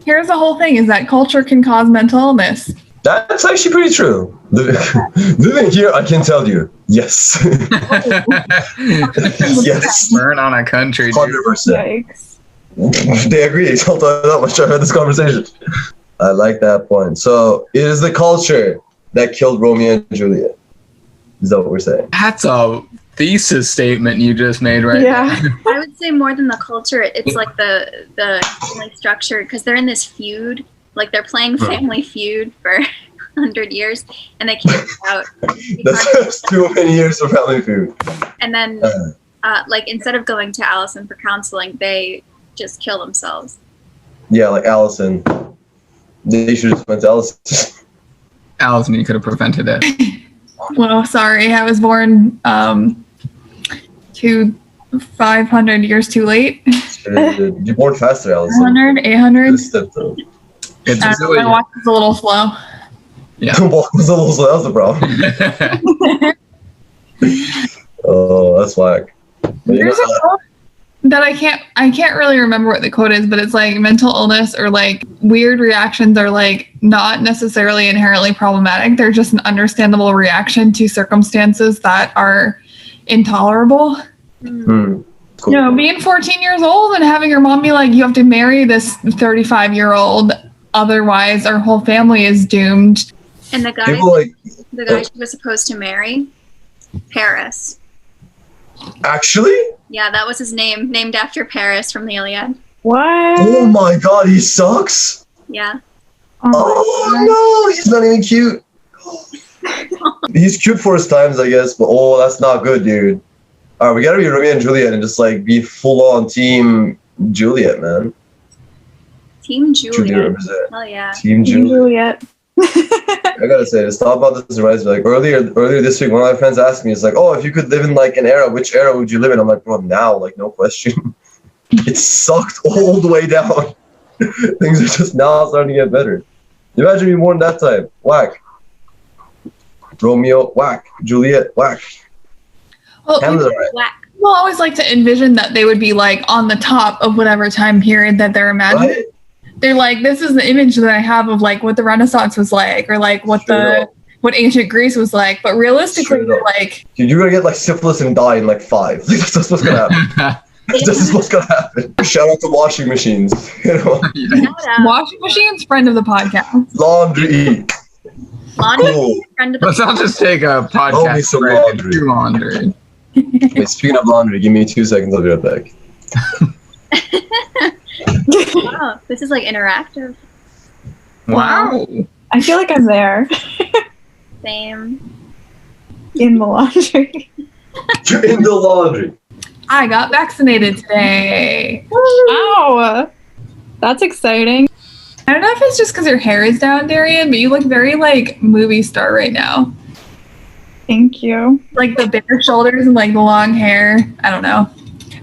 Here's the whole thing: is that culture can cause mental illness. That's actually pretty true. Living here, I can tell you, yes. Yes. Burn on a country, dude. 100%. They agree. I'll tell you that much. I've had this conversation. I like that point. So it is the culture that killed Romeo and Juliet. Is that what we're saying? That's a thesis statement you just made right Yeah. I would say more than the culture, it's like the family structure, because they're in this feud. Like they're playing Family Feud for 100 years, and they can't get out. That's too many years for Family Feud. And then, like instead of going to Allison for counseling, they just kill themselves. Yeah, like Allison. They should have just went to Allison. Allison, you could have prevented it. Well, sorry, I was born 500 years too late. You're born faster, Allison. 100, 800. It's My watch is a little slow. Yeah. The walk was a little slow. That was the problem. Oh, that's whack. There's a quote that I can't really remember what the quote is, but it's like mental illness or like weird reactions are like not necessarily inherently problematic. They're just an understandable reaction to circumstances that are intolerable. Cool. You know, being 14 years old and having your mom be like, you have to marry this 35-year-old, otherwise our whole family is doomed. And the guy she was supposed to marry, Paris. Actually? Yeah, that was his name, named after Paris from the Iliad. What? Oh my god, he sucks? Yeah. Oh no, he's not even cute. He's cute for his times, I guess, but oh, that's not good, dude. Alright, we gotta be Romeo and Juliet and just like be full on team Juliet, man. Team Juliet. Juliet represent. Hell yeah. Team Juliet. Juliet. I gotta say, this thought about this reminds me, like earlier this week, one of my friends asked me, it's like, oh, if you could live in like an era, which era would you live in? I'm like, bro, now, like no question. It sucked all the way down. Things are just now starting to get better. Imagine being born that time. Whack. Romeo, whack. Juliet, whack. Well, Whack. people always like to envision that they would be like on the top of whatever time period that they're imagining. Right? They're like, this is the image that I have of like what the Renaissance was like, or like what what ancient Greece was like. But realistically, they're like, dude, you're gonna get like syphilis and die in like 5. That's just what's gonna happen. This is what's gonna happen. Shout out to washing machines. You know? washing machines, friend of the podcast. Laundry. Laundry. Cool. Friend of the Let's not just take a Love me podcast some break and laundry. do laundry. Wait, speaking of laundry, give me 2 seconds. I'll be right back. Wow, this is like interactive. Wow. I feel like I'm there Same. in the laundry. You're in the laundry. I got vaccinated today. Wow. That's exciting. I don't know if it's just because your hair is down, Darian, but you look very like movie star right now. Thank you. Like the bigger shoulders and like the long hair. I don't know.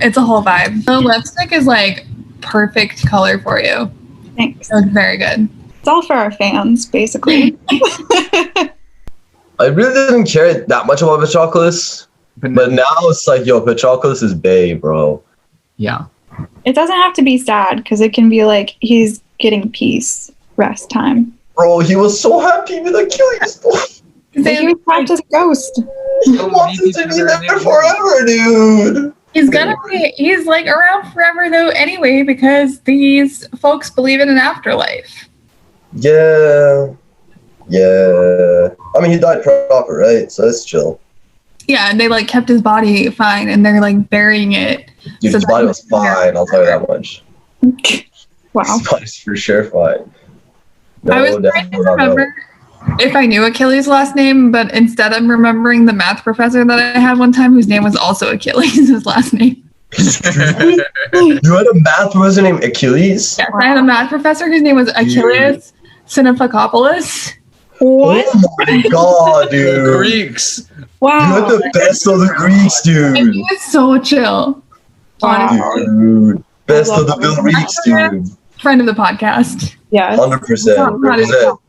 It's a whole vibe. The lipstick is like perfect color for you. Thanks. It looks very good. It's all for our fans, basically. I really didn't care that much about Patroclus, but now it's like, yo, Patroclus is bae, bro. Yeah. It doesn't have to be sad, because it can be like he's getting peace, rest time. Bro, he was so happy with Achilles. But he was trapped as a ghost. He wanted to be there forever, dude. He's gonna be, he's like around forever though anyway, because these folks believe in an afterlife. Yeah. I mean, he died proper, right? So that's chill. Yeah, and they like kept his body fine and they're like burying it. Dude, his body was fine, I'll tell you that much. Wow. His body's for sure fine. I was trying to remember if I knew Achilles' last name, but instead I'm remembering the math professor that I had one time whose name was also Achilles, his last name. You had a math professor named Achilles? Yes, I had a math professor whose name was Achilles Sinophacopolis. What? Oh my god, The dude. Greeks. Wow. You had the best of the Greeks, And dude. he was so chill. Honestly. Wow. Dude. Best of the love Bill that. Greeks, dude. Friend of the podcast. Yes. 100%. Represent.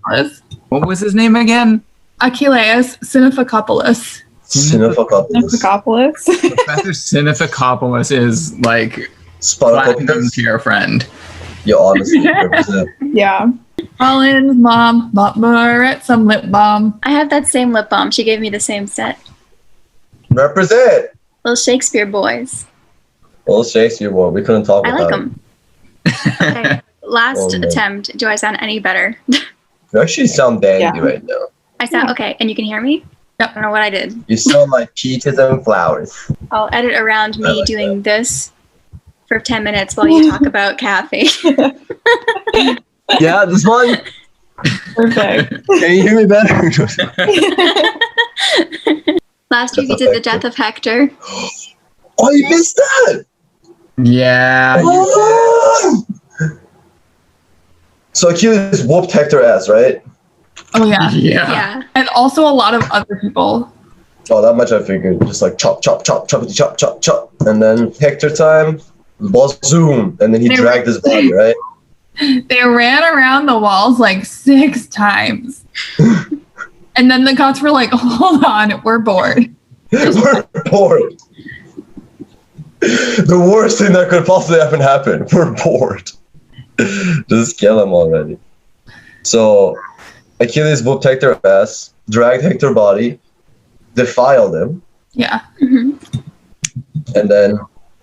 What was his name again? Achilles Sinophacopolis. Sinophacopolis. Nicopolis. Professor Sinophacopolis is like platinum Spartacopoulos. to your friend. Yo, honestly, represent. Yeah. Colin's mom bought Moret some lip balm. I have that same lip balm. She gave me the same set. Represent. Little Shakespeare boys. Well, Shakespeare, boy, we couldn't talk I about like it. them. Okay, last Oh, no. attempt. Do I sound any better? You actually sound dandy Yeah. right now. I sound okay, and you can hear me? Yep. I don't know what I did. You sound like peaches and flowers. I'll edit around I me like doing this for 10 minutes while you talk about Kathy. Yeah, this one. Perfect. Can you hear me better? Last week we did the death of Hector. Oh, you missed that. Yeah. Oh! So Achilles whooped Hector's ass, right? Oh yeah. Yeah. Yeah. And also a lot of other people. Oh, that much I figured. Just like chop, chop, chop, choppity, chop, chop, chop, and then Hector time, zoom, and then he They dragged his body, right? They ran around the walls like 6 times. And then the gods were like, hold on, we're bored. We're bored. The worst thing that could possibly happen. We're bored. Just kill him already. So Achilles whooped Hector's ass, dragged Hector's body, defiled him, Yeah. hmm and then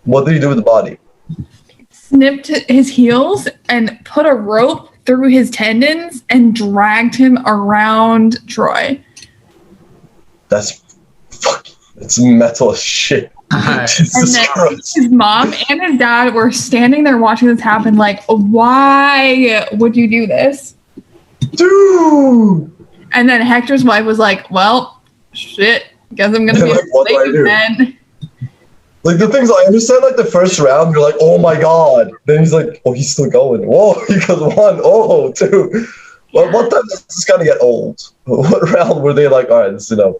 what did he do with the body? Snipped his heels and put a rope through his tendons and dragged him around Troy. That's metal as shit. And Jesus then Christ. his mom and his dad were standing there watching this happen like, why would you do this? Dude! And then Hector's wife was like, well, shit, guess I'm gonna be Like, what do I a do? slave then. Like, the things I understand, like, the first round, you're like, oh my god. Then he's like, oh, he's still going. Whoa, he goes 1, oh, 2. Well, what time does this kind of get old? What round were they like, all right, this is enough?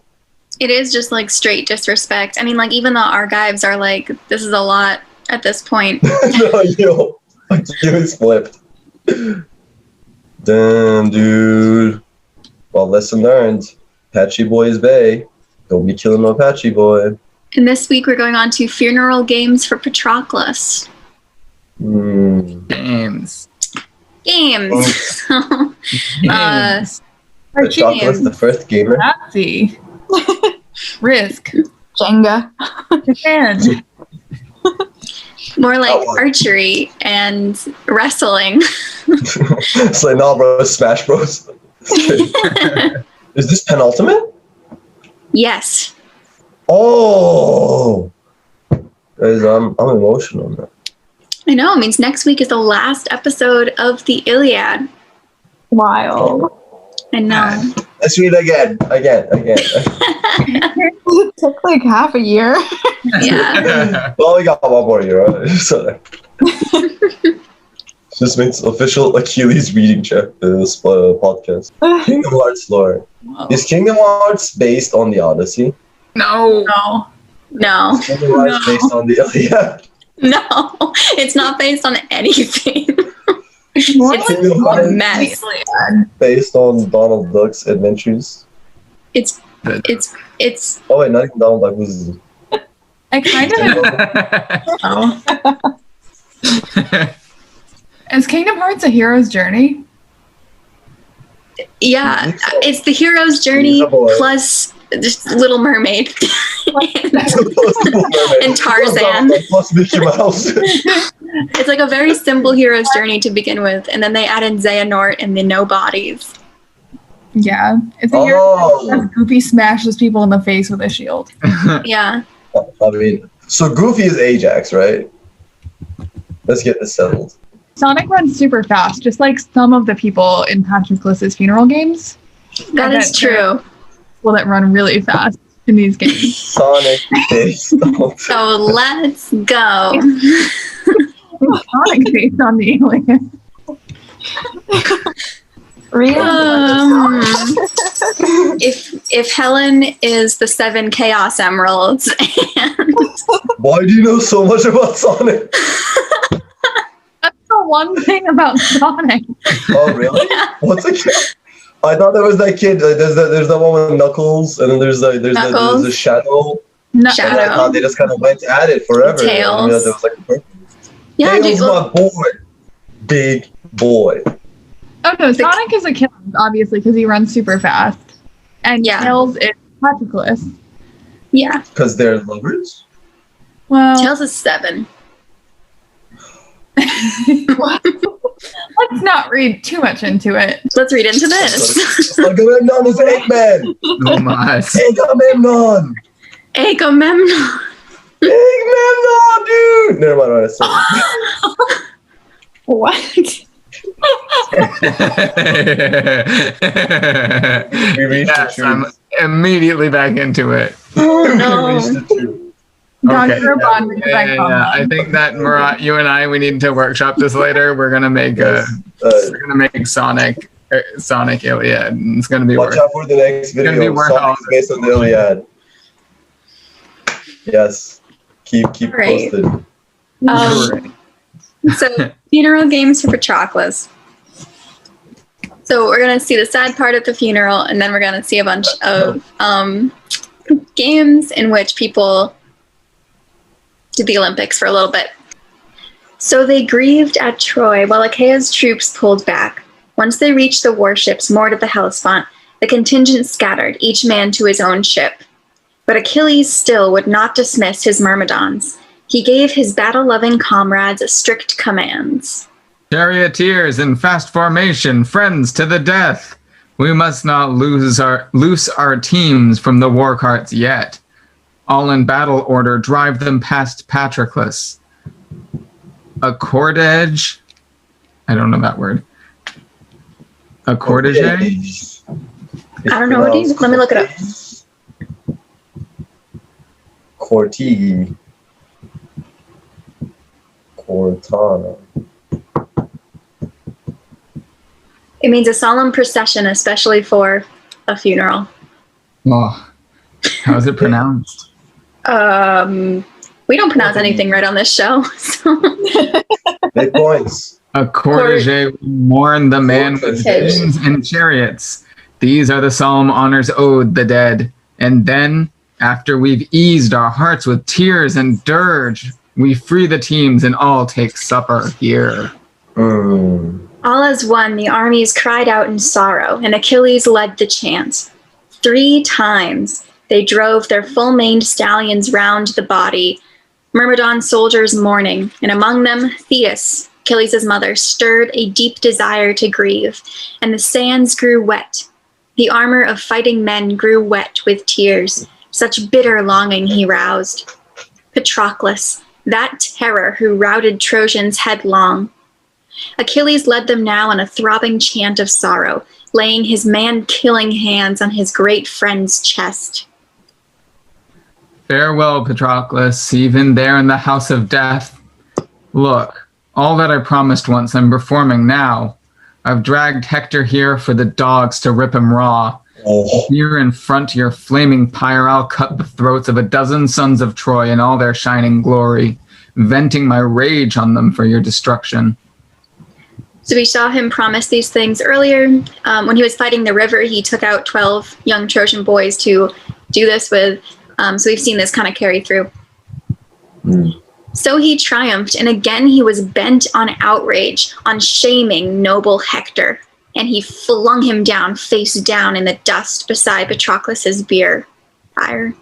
It is just like straight disrespect. I mean, like, even the Argives are like, this is a lot at this point. No, yo, Achilles flipped. Damn, dude. Well, lesson learned. Apache Boys Bay. Don't be killing no Apache boy. And this week we're going on to funeral games for Patroclus. Games. Games. Games. Patroclus, the first gamer. Nazi. Risk. Jenga. Japan. More like Oh, wow. archery and wrestling. It's like, nah, bro, it's Smash Bros. Is this penultimate? Yes. Oh! Guys, I'm emotional now. I know. It means next week is the last episode of the Iliad. Wild. I know. Let's read again. It took like half a year. Yeah. Well, we got one more year, right? So, just makes official Achilles reading check this podcast. Kingdom Hearts lore. Whoa. Is Kingdom Hearts based on the Odyssey? No. No. No. Is Kingdom Hearts No. based on the Iliad? No. It's not based on anything. What? Kingdom A Hearts mess. based on Donald Duck's adventures? It's Oh wait, not even Donald Duck. Was I kind of know. Is Kingdom Hearts a hero's journey? yeah, it's the hero's journey Yeah, boy. plus just Little Mermaid and Tarzan. Plus Mickey Mouse. It's like a very simple hero's journey to begin with, and then they add in Xehanort and the nobodies. Yeah. It's a Oh. hero that Goofy smashes people in the face with a shield. Yeah. I mean, so Goofy is Ajax, right? Let's get this settled. Sonic runs super fast, just like some of the people in Patroclus's funeral games. That is true. People that run really fast in these games. Sonic based on So let's go. Sonic based on the alien. Really? If Helen is the 7 Chaos Emeralds and Why do you know so much about Sonic? That's the one thing about Sonic. Oh, really? What's a kid? I thought there was that kid. There's that one with Knuckles, and then there's the Shadow. No, Shadow. And I thought they just kind of went at it forever. Tails. And there was like, yeah, Tails, dude, my boy. big boy. Oh no, Sonic is Achilles, obviously, because he runs super fast. And Tails is Patroclus. Yeah. Because they're lovers? Well, Tails is 7. let's not read too much into it. Let's read into this. Agamemnon is Eggman! Oh my. Agamemnon! Agamemnon. Agamemnon, dude! Never mind, right, sorry. What? We reached Yes, the I'm truth. immediately back into it. Oh no. We reached the truth. Dr. Bond, I think that Murat, you and I, we need to workshop this later. We're gonna make Sonic Iliad. And it's gonna be Watch out for the next gonna be video. worth all Sonic's based on the Iliad. Yes. Keep Right. posted. So, funeral games for Patroclus. So we're gonna see the sad part of the funeral, and then we're gonna see a bunch of games in which people did the Olympics for a little bit. So they grieved at Troy while Achaea's troops pulled back. Once they reached the warships moored at the Hellespont, the contingent scattered, each man to his own ship. But Achilles still would not dismiss his Myrmidons. He gave his battle-loving comrades strict commands. Charioteers in fast formation, friends to the death. We must not loose our teams from the war carts yet. All in battle order, drive them past Patroclus. A cordage. I don't know that word. A cordage? I don't know what it is. Let me look it up. Cortigi. Cortana. It means a solemn procession, especially for a funeral. Oh, how is it pronounced? We don't pronounce anything right on this show. So. Big points. A cortege will mourn the man with wings and chariots. These are the solemn honors owed the dead. And then, after we've eased our hearts with tears and dirge, we free the teams and all take supper here. All as one, the armies cried out in sorrow, and Achilles led the chant. 3 times they drove their full-maned stallions round the body, Myrmidon soldiers mourning, and among them Thetis, Achilles' mother, stirred a deep desire to grieve, and the sands grew wet. The armor of fighting men grew wet with tears. Such bitter longing he roused. Patroclus, that terror who routed Trojans headlong. Achilles led them now on a throbbing chant of sorrow, laying his man-killing hands on his great friend's chest. Farewell, Patroclus, even there in the house of death. Look, all that I promised once I'm performing now. I've dragged Hector here for the dogs to rip him raw. Here in front your flaming pyre I'll cut the throats of a dozen sons of Troy in all their shining glory, venting my rage on them for your destruction. So we saw him promise these things earlier. When he was fighting the river, he took out 12 young Trojan boys to do this with. So we've seen this kind of carry through. So he triumphed, and again he was bent on outrage, on shaming noble Hector, and he flung him down, face down in the dust beside Patroclus's fire.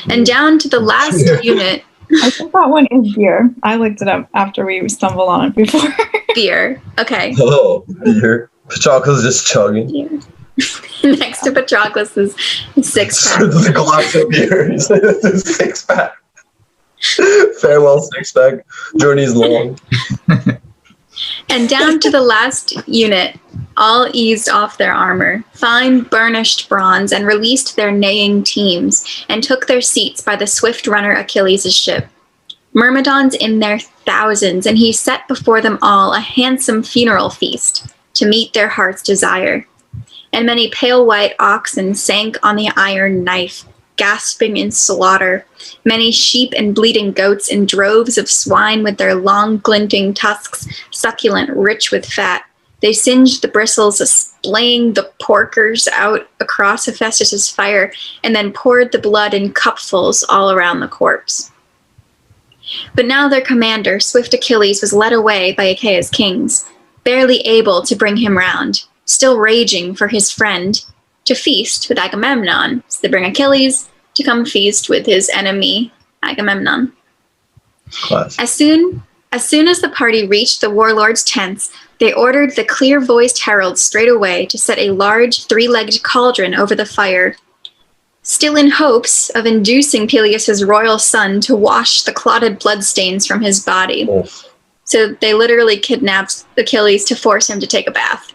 And down to the last unit. I think that one is beer. I looked it up after we stumbled on it before. Beer. Okay. Oh, beer. Patroclus is just chugging. Beer. Next to Patroclus is 6-pack. It's a glass of beer. It's a 6-pack. Farewell 6-pack. Journey's long. And down to the last unit, all eased off their armor, fine burnished bronze, and released their neighing teams, and took their seats by the swift runner Achilles' ship. Myrmidons in their thousands, and he set before them all a handsome funeral feast to meet their heart's desire. And many pale white oxen sank on the iron knife, gasping in slaughter. Many sheep and bleating goats and droves of swine with their long glinting tusks, succulent, rich with fat. They singed the bristles, splaying the porkers out across Hephaestus' fire, and then poured the blood in cupfuls all around the corpse. But now their commander, swift Achilles, was led away by Achaea's kings, barely able to bring him round, still raging for his friend, to feast with Agamemnon. So they bring Achilles to come feast with his enemy, Agamemnon. Class. As soon as the party reached the warlord's tents, they ordered the clear-voiced heralds straight away to set a large three-legged cauldron over the fire, still in hopes of inducing Peleus' royal son to wash the clotted bloodstains from his body. Oh. So they literally kidnapped Achilles to force him to take a bath.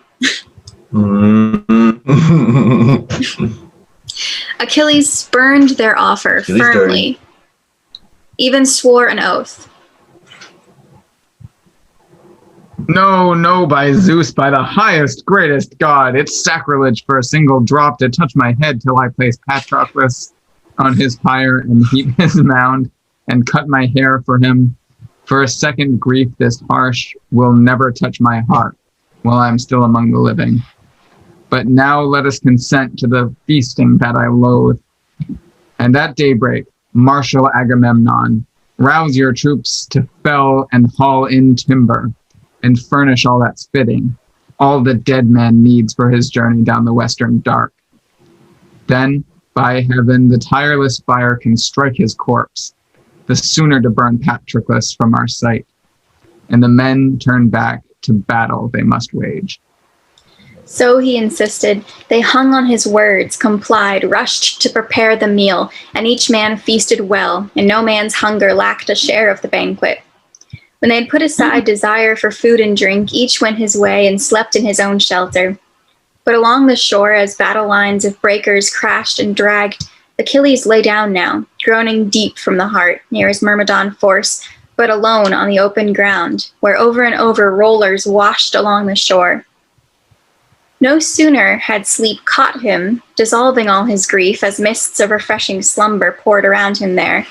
Achilles spurned their offer firmly, even swore an oath. No, no, by Zeus, by the highest, greatest God, it's sacrilege for a single drop to touch my head till I place Patroclus on his pyre and heap his mound and cut my hair for him. For a second grief this harsh will never touch my heart while I'm still among the living. But now let us consent to the feasting that I loathe. And at daybreak, marshal Agamemnon, rouse your troops to fell and haul in timber, and furnish all that's fitting, all the dead man needs for his journey down the western dark. Then, by heaven, the tireless fire can strike his corpse, the sooner to burn Patroclus from our sight. And the men turn back to battle they must wage. So he insisted. They hung on his words, complied, rushed to prepare the meal, and each man feasted well, and no man's hunger lacked a share of the banquet. When they had put aside desire for food and drink, each went his way and slept in his own shelter. But along the shore, as battle lines of breakers crashed and dragged, Achilles lay down now, groaning deep from the heart, near his Myrmidon force, but alone on the open ground, where over and over rollers washed along the shore. No sooner had sleep caught him, dissolving all his grief as mists of refreshing slumber poured around him there.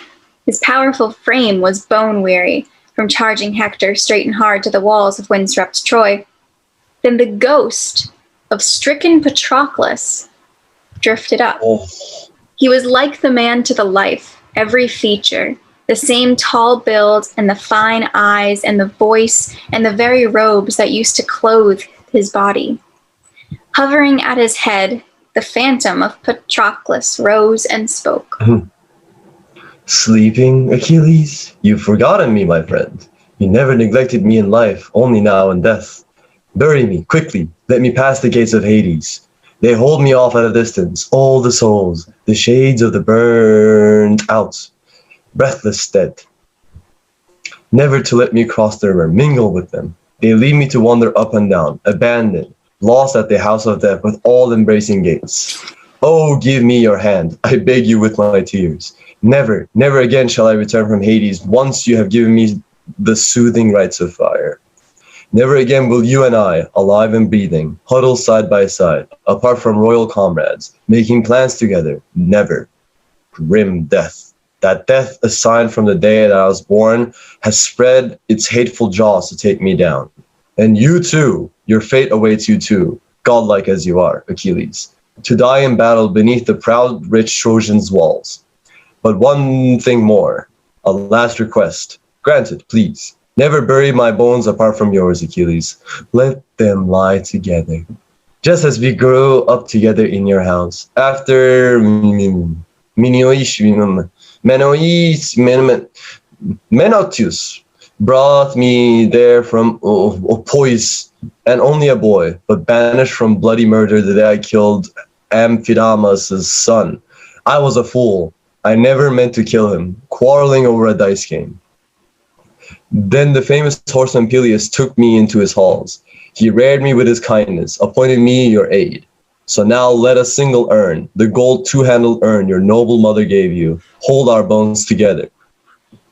His powerful frame was bone-weary from charging Hector straight and hard to the walls of windswept Troy. Then the ghost of stricken Patroclus drifted up. Oh. He was like the man to the life, every feature, the same tall build and the fine eyes and the voice and the very robes that used to clothe his body. Hovering at his head, the phantom of Patroclus rose and spoke. Sleeping, Achilles? You've forgotten me, my friend. You never neglected me in life, only now in death. Bury me, quickly. Let me pass the gates of Hades. They hold me off at a distance, all the souls, the shades of the burned out, breathless dead. Never to let me cross the river, mingle with them. They leave me to wander up and down, abandoned, lost at the house of death with all embracing gates. Oh, give me your hand, I beg you with my tears. Never, never again shall I return from Hades once you have given me the soothing rites of fire. Never again will you and I, alive and breathing, huddle side by side, apart from royal comrades, making plans together. Never. Grim death. That death assigned from the day that I was born has spread its hateful jaws to take me down. And you too, your fate awaits you too, godlike as you are, Achilles, to die in battle beneath the proud, rich Trojans' walls. But one thing more, a last request. Granted, please. Never bury my bones apart from yours, Achilles. Let them lie together. Just as we grew up together in your house. After Menelaus brought me there from Pois, and only a boy, but banished from bloody murder the day I killed Amphidamas' son. I was a fool. I never meant to kill him, quarreling over a dice game. Then the famous horseman Peleus took me into his halls. He reared me with his kindness, appointed me your aide. So now let a single urn, the gold two-handled urn your noble mother gave you, hold our bones together.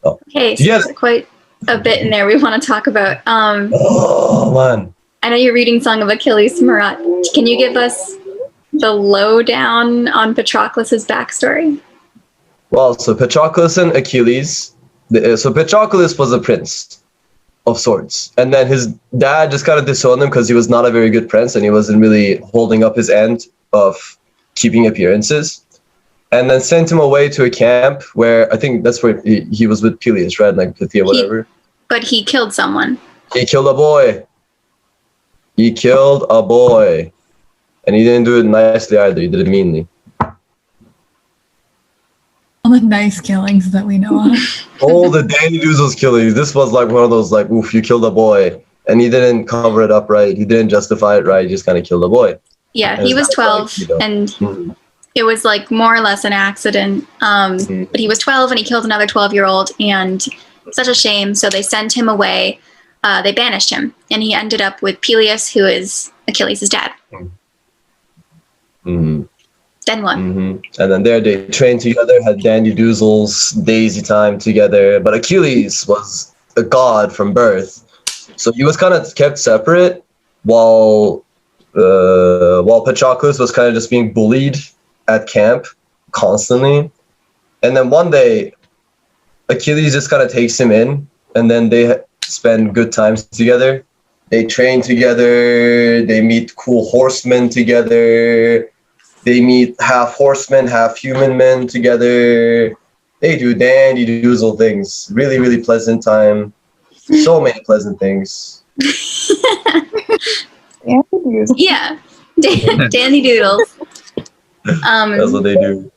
Oh. Okay, so there's quite a bit in there we want to talk about. Oh, man. I know you're reading Song of Achilles, Murat. Can you give us the lowdown on Patroclus' backstory? Well, so Patroclus and Achilles. So Patroclus was a prince of sorts. And then his dad just kind of disowned him because he was not a very good prince and he wasn't really holding up his end of keeping appearances. and then sent him away to a camp where I think that's where he was with Peleus, right? Like Pythia, whatever. But he killed someone. He killed a boy. He killed a boy. And he didn't do it nicely either. He did it meanly. All the nice killings that we know of. All the Danny Doozle's killings. This was like one of those like, oof, you killed a boy. And he didn't cover it up right. He didn't justify it right. He just kind of killed a boy. Yeah, And he was 12, like, and it was like more or less an accident. But he was 12 and he killed another 12-year-old, and such a shame. So they sent him away. They banished him, and he ended up with Peleus, who is Achilles' dad. Mm-hmm. Then what? Mm-hmm. And then there they trained together, had Dandy Doozle's Daisy time together. But Achilles was a god from birth, so he was kind of kept separate, while Patroclus was kind of just being bullied at camp constantly. And then one day, Achilles just kind of takes him in, and then they spend good times together. They train together. They meet cool horsemen together. They meet half horsemen, half human men together. They do dandy doozle things. Really, really pleasant time. So many pleasant things. Yeah, dandy doodles. That's what they do.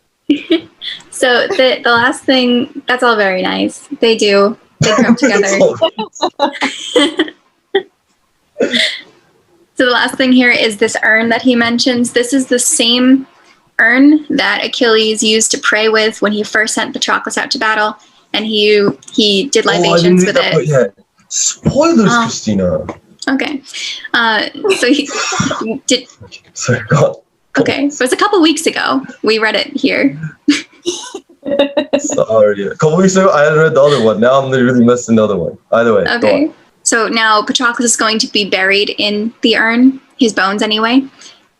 So the last thing, that's all very nice. They do. They grow up together. So the last thing here is this urn that he mentions. This is the same urn that Achilles used to pray with when he first sent Patroclus out to battle, and he did libations with it. Yeah. Spoilers, Christina. Okay. So he did. Sorry, God. Okay, so it's a couple weeks ago. We read it here. Sorry. A couple weeks ago, I had read the other one. Now I'm literally missing the other one. Either way. Okay. So now Patroclus is going to be buried in the urn, his bones anyway.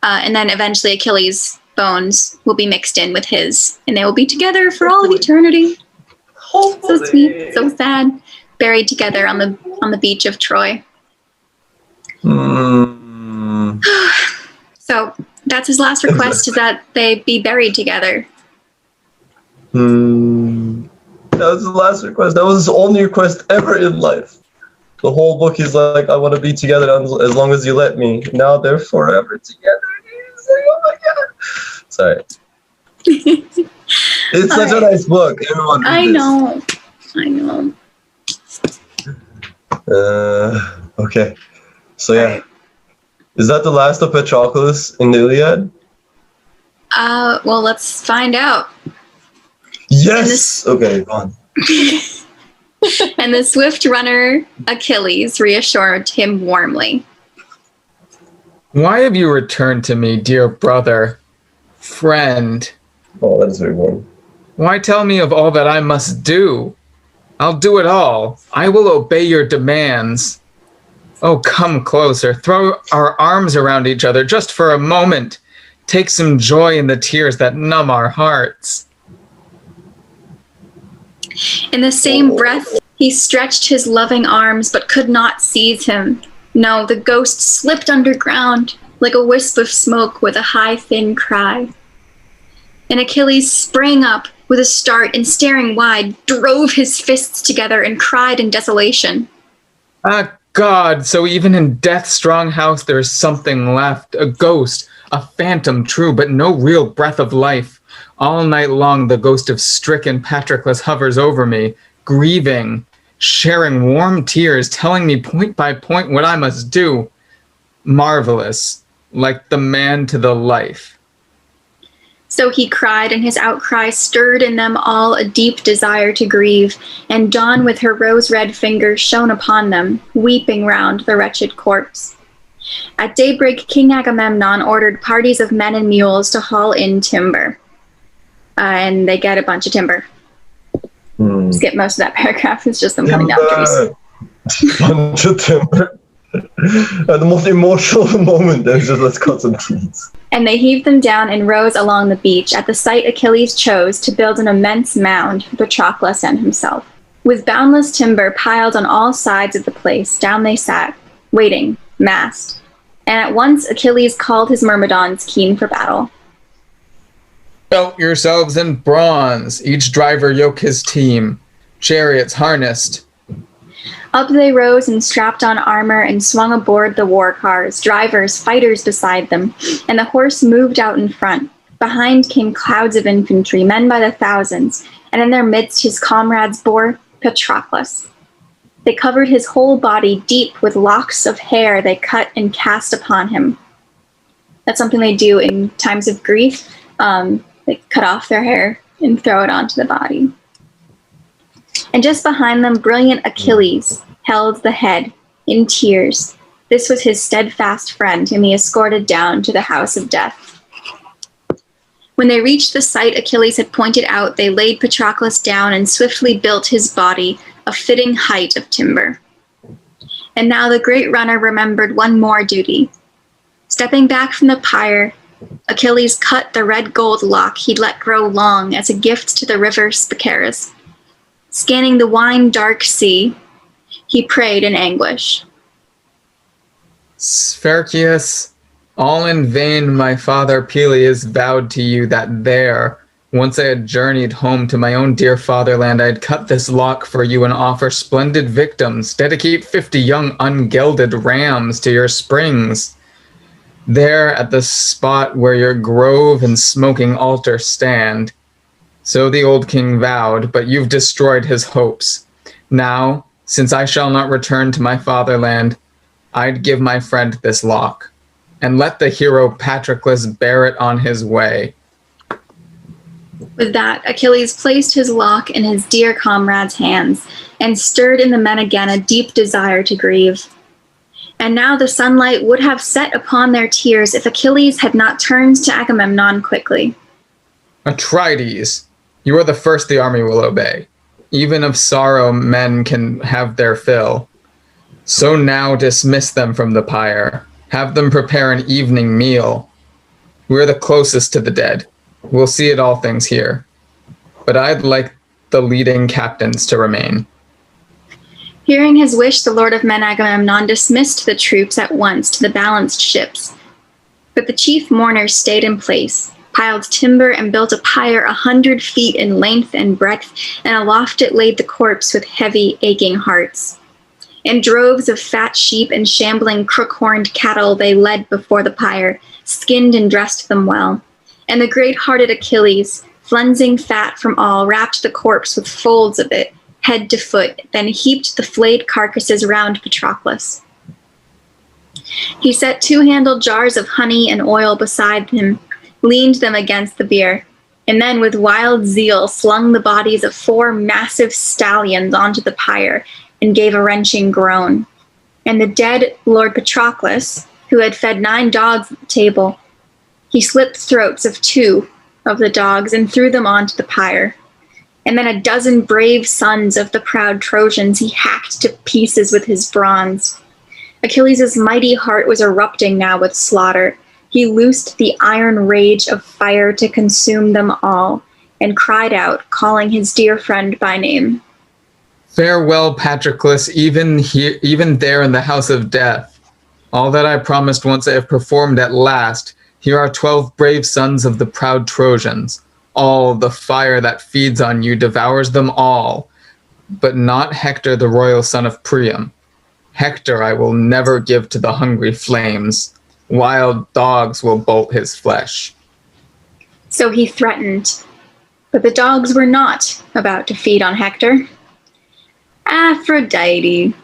And then eventually Achilles' bones will be mixed in with his, and they will be together for all of eternity. So sweet, so sad. Buried together on the beach of Troy. So that's his last request, is that they be buried together. That was his last request. That was his only request ever in life. The whole book is like, I want to be together as long as you let me. Now they're forever together. He's like, oh my God. Sorry. It's such a nice book. Everyone read I know. Okay. So yeah. Is that the last of Patroclus in the Iliad? Well, let's find out. Yes! Okay, go on. And the swift runner Achilles reassured him warmly. Why have you returned to me, dear brother, friend? Oh, that is very warm. Why tell me of all that I must do? I'll do it all. I will obey your demands. Oh, come closer. Throw our arms around each other just for a moment. Take some joy in the tears that numb our hearts. In the same breath, he stretched his loving arms, but could not seize him. No, the ghost slipped underground like a wisp of smoke with a high, thin cry. And Achilles sprang up with a start and, staring wide, drove his fists together and cried in desolation. Ah, God, so even in death's strong house there is something left, a ghost, a phantom, true, but no real breath of life. All night long the ghost of stricken Patroclus hovers over me, grieving, sharing warm tears, telling me point by point what I must do. Marvelous, like the man to the life. So he cried, and his outcry stirred in them all a deep desire to grieve, and dawn with her rose-red fingers shone upon them, weeping round the wretched corpse. At daybreak, King Agamemnon ordered parties of men and mules to haul in timber. And they get a bunch of timber. Skip most of that paragraph. It's just them cutting down trees. Bunch of timber. The most emotional moment is just, let's cut some trees. And they heaved them down in rows along the beach at the site Achilles chose to build an immense mound for Patroclus and himself. With boundless timber piled on all sides of the place, down they sat, waiting, massed. And at once Achilles called his Myrmidons keen for battle. Belt yourselves in bronze. Each driver yoke his team. Chariots harnessed. Up they rose and strapped on armor and swung aboard the war cars, drivers, fighters beside them, and the horse moved out in front. Behind came clouds of infantry, men by the thousands, and in their midst his comrades bore Patroclus. They covered his whole body deep with locks of hair they cut and cast upon him. That's something they do in times of grief. They cut off their hair and throw it onto the body. And just behind them, brilliant Achilles held the head in tears. This was his steadfast friend, whom he escorted down to the house of death. When they reached the site Achilles had pointed out, they laid Patroclus down and swiftly built his body a fitting height of timber. And now the great runner remembered one more duty. Stepping back from the pyre, Achilles cut the red gold lock he'd let grow long as a gift to the river Spacarus. Scanning the wine-dark sea, he prayed in anguish. Spercheius, all in vain my father Peleus vowed to you that there, once I had journeyed home to my own dear fatherland, I'd cut this lock for you and offer splendid victims, dedicate 50 young ungelded rams to your springs. There at the spot where your grove and smoking altar stand. So the old king vowed, but you've destroyed his hopes. Now, since I shall not return to my fatherland, I'd give my friend this lock, and let the hero Patroclus bear it on his way. With that, Achilles placed his lock in his dear comrade's hands, and stirred in the men again a deep desire to grieve. And now the sunlight would have set upon their tears if Achilles had not turned to Agamemnon quickly. Atrides, you are the first the army will obey. Even of sorrow men can have their fill. So now dismiss them from the pyre. Have them prepare an evening meal. We're the closest to the dead. We'll see it all things here. But I'd like the leading captains to remain. Hearing his wish, the lord of men Agamemnon dismissed the troops at once to the balanced ships. But the chief mourners stayed in place, piled timber and built a pyre 100 feet in length and breadth, and aloft it laid the corpse with heavy, aching hearts. And droves of fat sheep and shambling crook-horned cattle they led before the pyre, skinned and dressed them well. And the great-hearted Achilles, flensing fat from all, wrapped the corpse with folds of it, head to foot, then heaped the flayed carcasses round Patroclus. He set 2-handled jars of honey and oil beside him, leaned them against the bier, and then with wild zeal slung the bodies of 4 massive stallions onto the pyre and gave a wrenching groan. And the dead Lord Patroclus, who had fed 9 dogs at the table, he slit the throats of 2 of the dogs and threw them onto the pyre. And then a dozen brave sons of the proud Trojans he hacked to pieces with his bronze. Achilles' mighty heart was erupting now with slaughter. He loosed the iron rage of fire to consume them all, and cried out, calling his dear friend by name. Farewell, Patroclus, even there in the house of death. All that I promised once I have performed at last. Here are 12 brave sons of the proud Trojans. All the fire that feeds on you devours them all, but not Hector, the royal son of Priam. Hector I will never give to the hungry flames. Wild dogs will bolt his flesh. So he threatened, but the dogs were not about to feed on Hector. Aphrodite,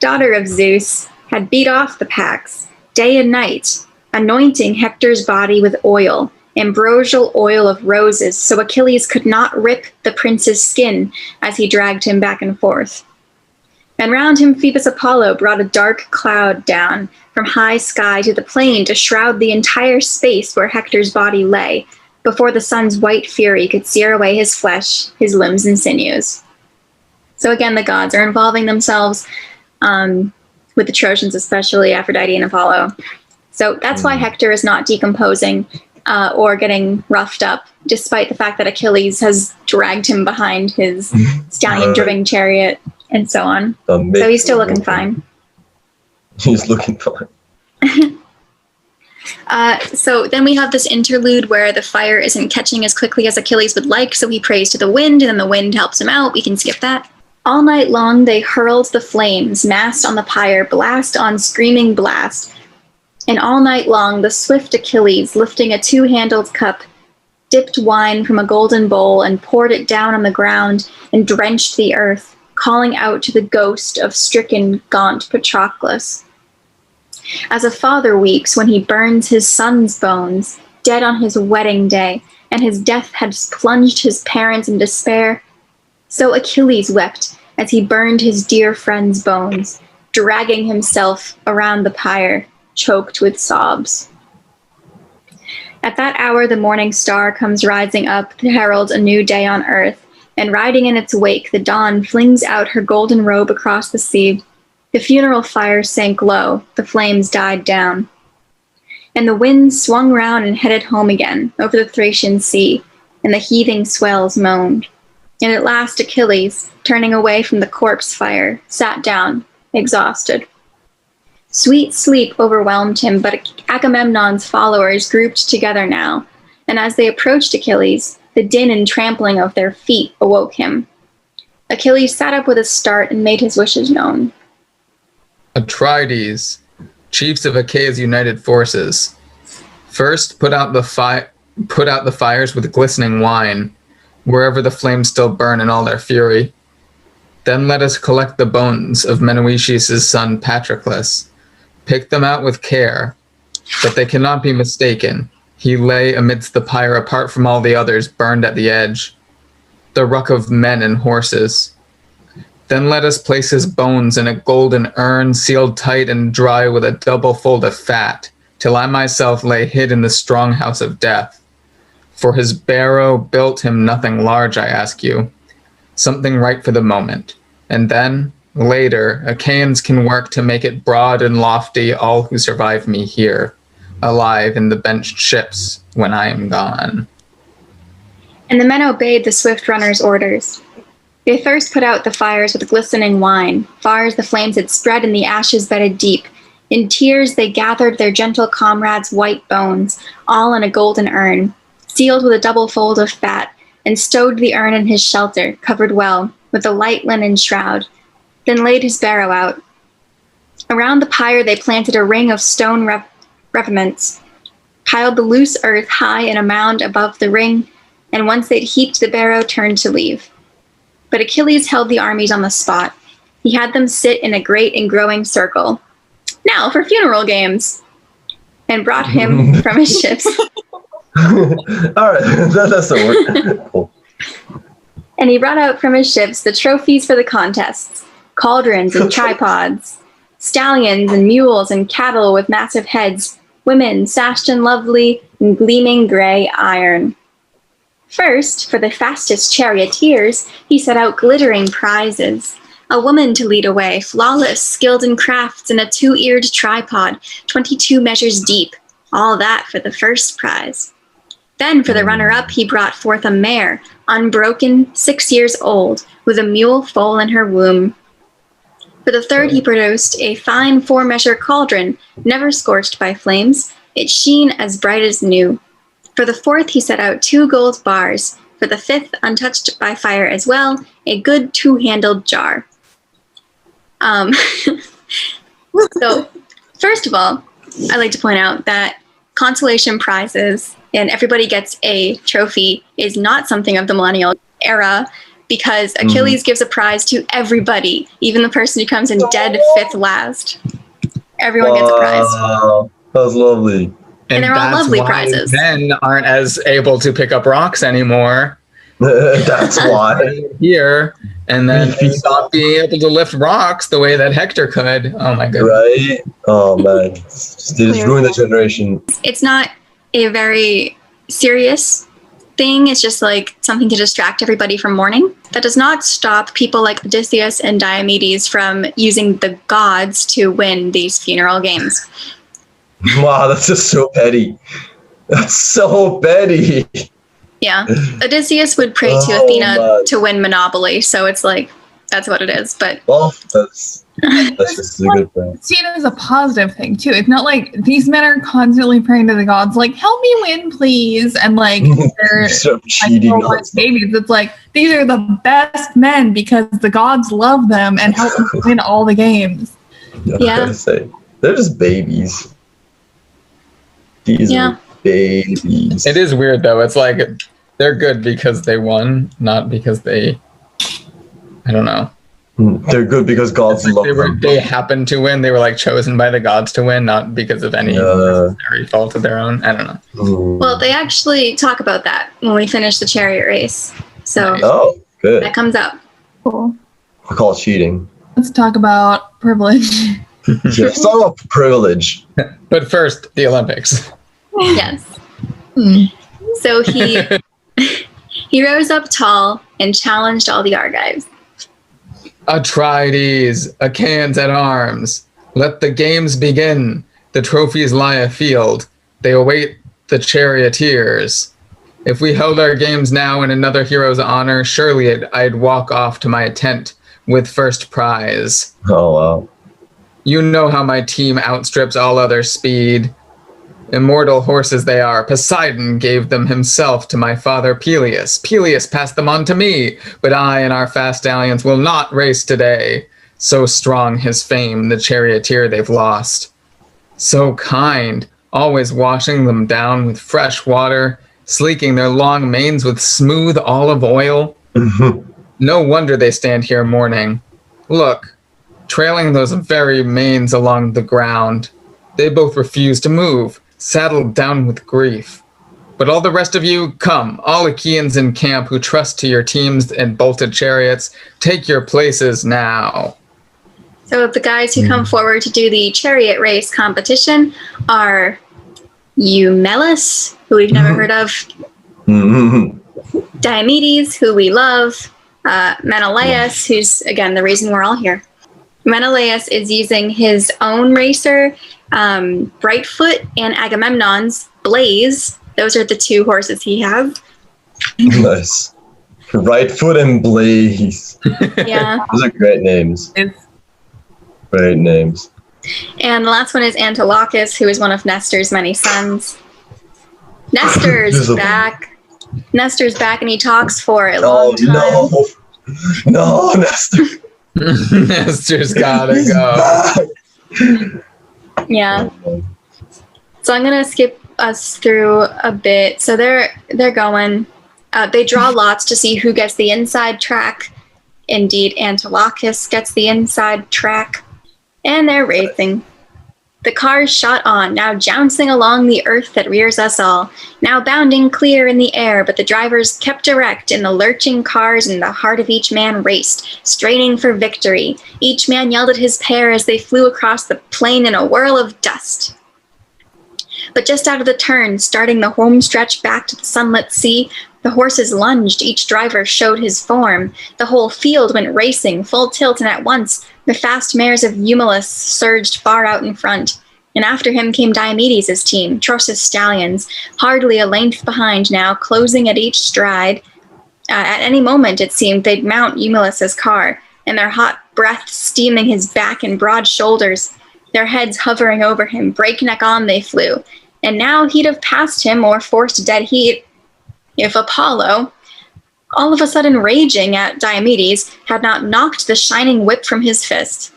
daughter of Zeus, had beat off the packs day and night, anointing Hector's body with oil, ambrosial oil of roses, so Achilles could not rip the prince's skin as he dragged him back and forth. And round him Phoebus Apollo brought a dark cloud down from high sky to the plain to shroud the entire space where Hector's body lay, before the sun's white fury could sear away his flesh, his limbs and sinews. So again, the gods are involving themselves with the Trojans, especially Aphrodite and Apollo. So that's why Hector is not decomposing or getting roughed up, despite the fact that Achilles has dragged him behind his stallion-driven chariot and so on. So he's still looking fine. He's looking fine. So then we have this interlude where the fire isn't catching as quickly as Achilles would like, so he prays to the wind, and then the wind helps him out. We can skip that. All night long they hurled the flames, massed on the pyre, blast on screaming blast. And all night long the swift Achilles, lifting a two-handled cup, dipped wine from a golden bowl and poured it down on the ground and drenched the earth, calling out to the ghost of stricken, gaunt Patroclus. As a father weeps when he burns his son's bones, dead on his wedding day, and his death had plunged his parents in despair, so Achilles wept as he burned his dear friend's bones, dragging himself around the pyre, choked with sobs. At that hour the morning star comes rising up to herald a new day on earth, and riding in its wake the dawn flings out her golden robe across the sea. The funeral fire sank low, the flames died down. And the winds swung round and headed home again, over the Thracian sea, and the heaving swells moaned. And at last Achilles, turning away from the corpse fire, sat down, exhausted. Sweet sleep overwhelmed him, but Agamemnon's followers grouped together now, and as they approached Achilles, the din and trampling of their feet awoke him. Achilles sat up with a start and made his wishes known. Atrides, chiefs of Achaea's united forces, first put out the fires with glistening wine, wherever the flames still burn in all their fury. Then let us collect the bones of Menelaus' son Patroclus. Pick them out with care, but they cannot be mistaken. He lay amidst the pyre apart from all the others, burned at the edge, the ruck of men and horses. Then let us place his bones in a golden urn, sealed tight and dry with a double fold of fat, till I myself lay hid in the strong house of death. For his barrow built him nothing large, I ask you, something right for the moment. And then, later, Achaeans can work to make it broad and lofty, all who survive me here, alive in the benched ships when I am gone. And the men obeyed the swift runner's orders. They first put out the fires with glistening wine, far as the flames had spread and the ashes bedded deep. In tears they gathered their gentle comrades' white bones, all in a golden urn, sealed with a double fold of fat, and stowed the urn in his shelter, covered well, with a light linen shroud, then laid his barrow out. Around the pyre they planted a ring of stone revetments, piled the loose earth high in a mound above the ring, and once they'd heaped the barrow, turned to leave. But Achilles held the armies on the spot. He had them sit in a great and growing circle. Now for funeral games! And brought him from his ships. Alright, that's the word. Cool. And he brought out from his ships the trophies for the contests, cauldrons and tripods, stallions and mules and cattle with massive heads, women sashed and lovely in gleaming gray iron. First, for the fastest charioteers, he set out glittering prizes. A woman to lead away, flawless, skilled in crafts, and a 2-eared tripod, 22 measures deep. All that for the first prize. Then for the runner-up, he brought forth a mare, unbroken, 6 years old, with a mule foal in her womb. For the third, he produced a fine 4-measure cauldron, never scorched by flames, its sheen as bright as new. For the fourth, he set out 2 gold bars. For the fifth, untouched by fire as well, a good 2-handled jar. So, first of all, I'd like to point out that consolation prizes and everybody gets a trophy is not something of the millennial era, because Achilles gives a prize to everybody, even the person who comes in dead 5th last. Everyone gets a prize. Wow, that was lovely. And they're all lovely prizes. Men aren't as able to pick up rocks anymore. That's why. Here, and then stop being able to lift rocks the way that Hector could. Oh my goodness. Right? Oh man. Just ruined the generation. It's not a very serious thing. It's just like something to distract everybody from mourning. That does not stop people like Odysseus and Diomedes from using the gods to win these funeral games. Wow, that's just so petty. That's so petty. Yeah. Odysseus would pray to Athena to win Monopoly, so it's like That's what it is. But Well, that's just a good thing. It's seen as a positive thing too. It's not like these men are constantly praying to the gods, like "Help me win, please," and like they're Stop cheating. like, on babies. It's like these are the best men because the gods love them and help them win all the games. I Yeah. gotta say, they're just babies. These Yeah. are babies. It is weird though. It's like they're good because they won, not because they. I don't know. They're good because gods love them. They happened to win. They were like chosen by the gods to win, not because of any necessary fault of their own. I don't know. well, they actually talk about that when we finish the chariot race. So Oh, good. that comes up. Cool. I call it cheating. Let's talk about privilege. Yeah, it's not about privilege. But first, the Olympics. Yes. Hmm. So he rose up tall and challenged all the Argives. Atrides, Achaeans at arms. Let the games begin. The trophies lie afield. They await the charioteers. If we held our games now in another hero's honor, surely I'd walk off to my tent with first prize. Oh, wow. You know how my team outstrips all other speed. Immortal horses they are. Poseidon gave them himself to my father Peleus. Peleus passed them on to me, but I and our fast stallions will not race today. So strong his fame, the charioteer they've lost. So kind, always washing them down with fresh water, sleeking their long manes with smooth olive oil. No wonder they stand here mourning. Look, trailing those very manes along the ground. They both refuse to move, saddled down with grief. But all the rest of you, come, all Achaeans in camp who trust to your teams and bolted chariots, take your places now. So the guys who come forward to do the chariot race competition are Menelaus, who we've never heard of, Diomedes, who we love, Menelaus, who's, again, the reason we're all here. Menelaus is using his own racer, Brightfoot, and Agamemnon's Blaze. Those are the two horses he has. Nice. Right foot and Blaze. Yeah. Those are great names. It's Great names. And the last one is Antilochus, who is one of Nestor's many sons. Nestor's back. Nestor's back, and he talks for a long time. Oh, no. No, Nestor. Nestor's gotta He's go. back. Yeah. So I'm gonna skip us through a bit. So they're going. They draw lots to see who gets the inside track. Indeed, Antilochus gets the inside track, and they're racing. The cars shot on, now jouncing along the earth that rears us all, now bounding clear in the air, but the drivers kept erect in the lurching cars, and the heart of each man raced, straining for victory. Each man yelled at his pair as they flew across the plain in a whirl of dust. But just out of the turn, starting the home stretch back to the sunlit sea, the horses lunged, each driver showed his form. The whole field went racing, full tilt, and at once the fast mares of Menelaus surged far out in front. And after him came Diomedes' team, Tros' stallions, hardly a length behind now, closing at each stride. At any moment, it seemed, they'd mount Menelaus' car, and their hot breath steaming his back and broad shoulders, their heads hovering over him, breakneck on they flew. And now he'd have passed him or forced dead heat if Apollo, all of a sudden raging at Diomedes, had not knocked the shining whip from his fist.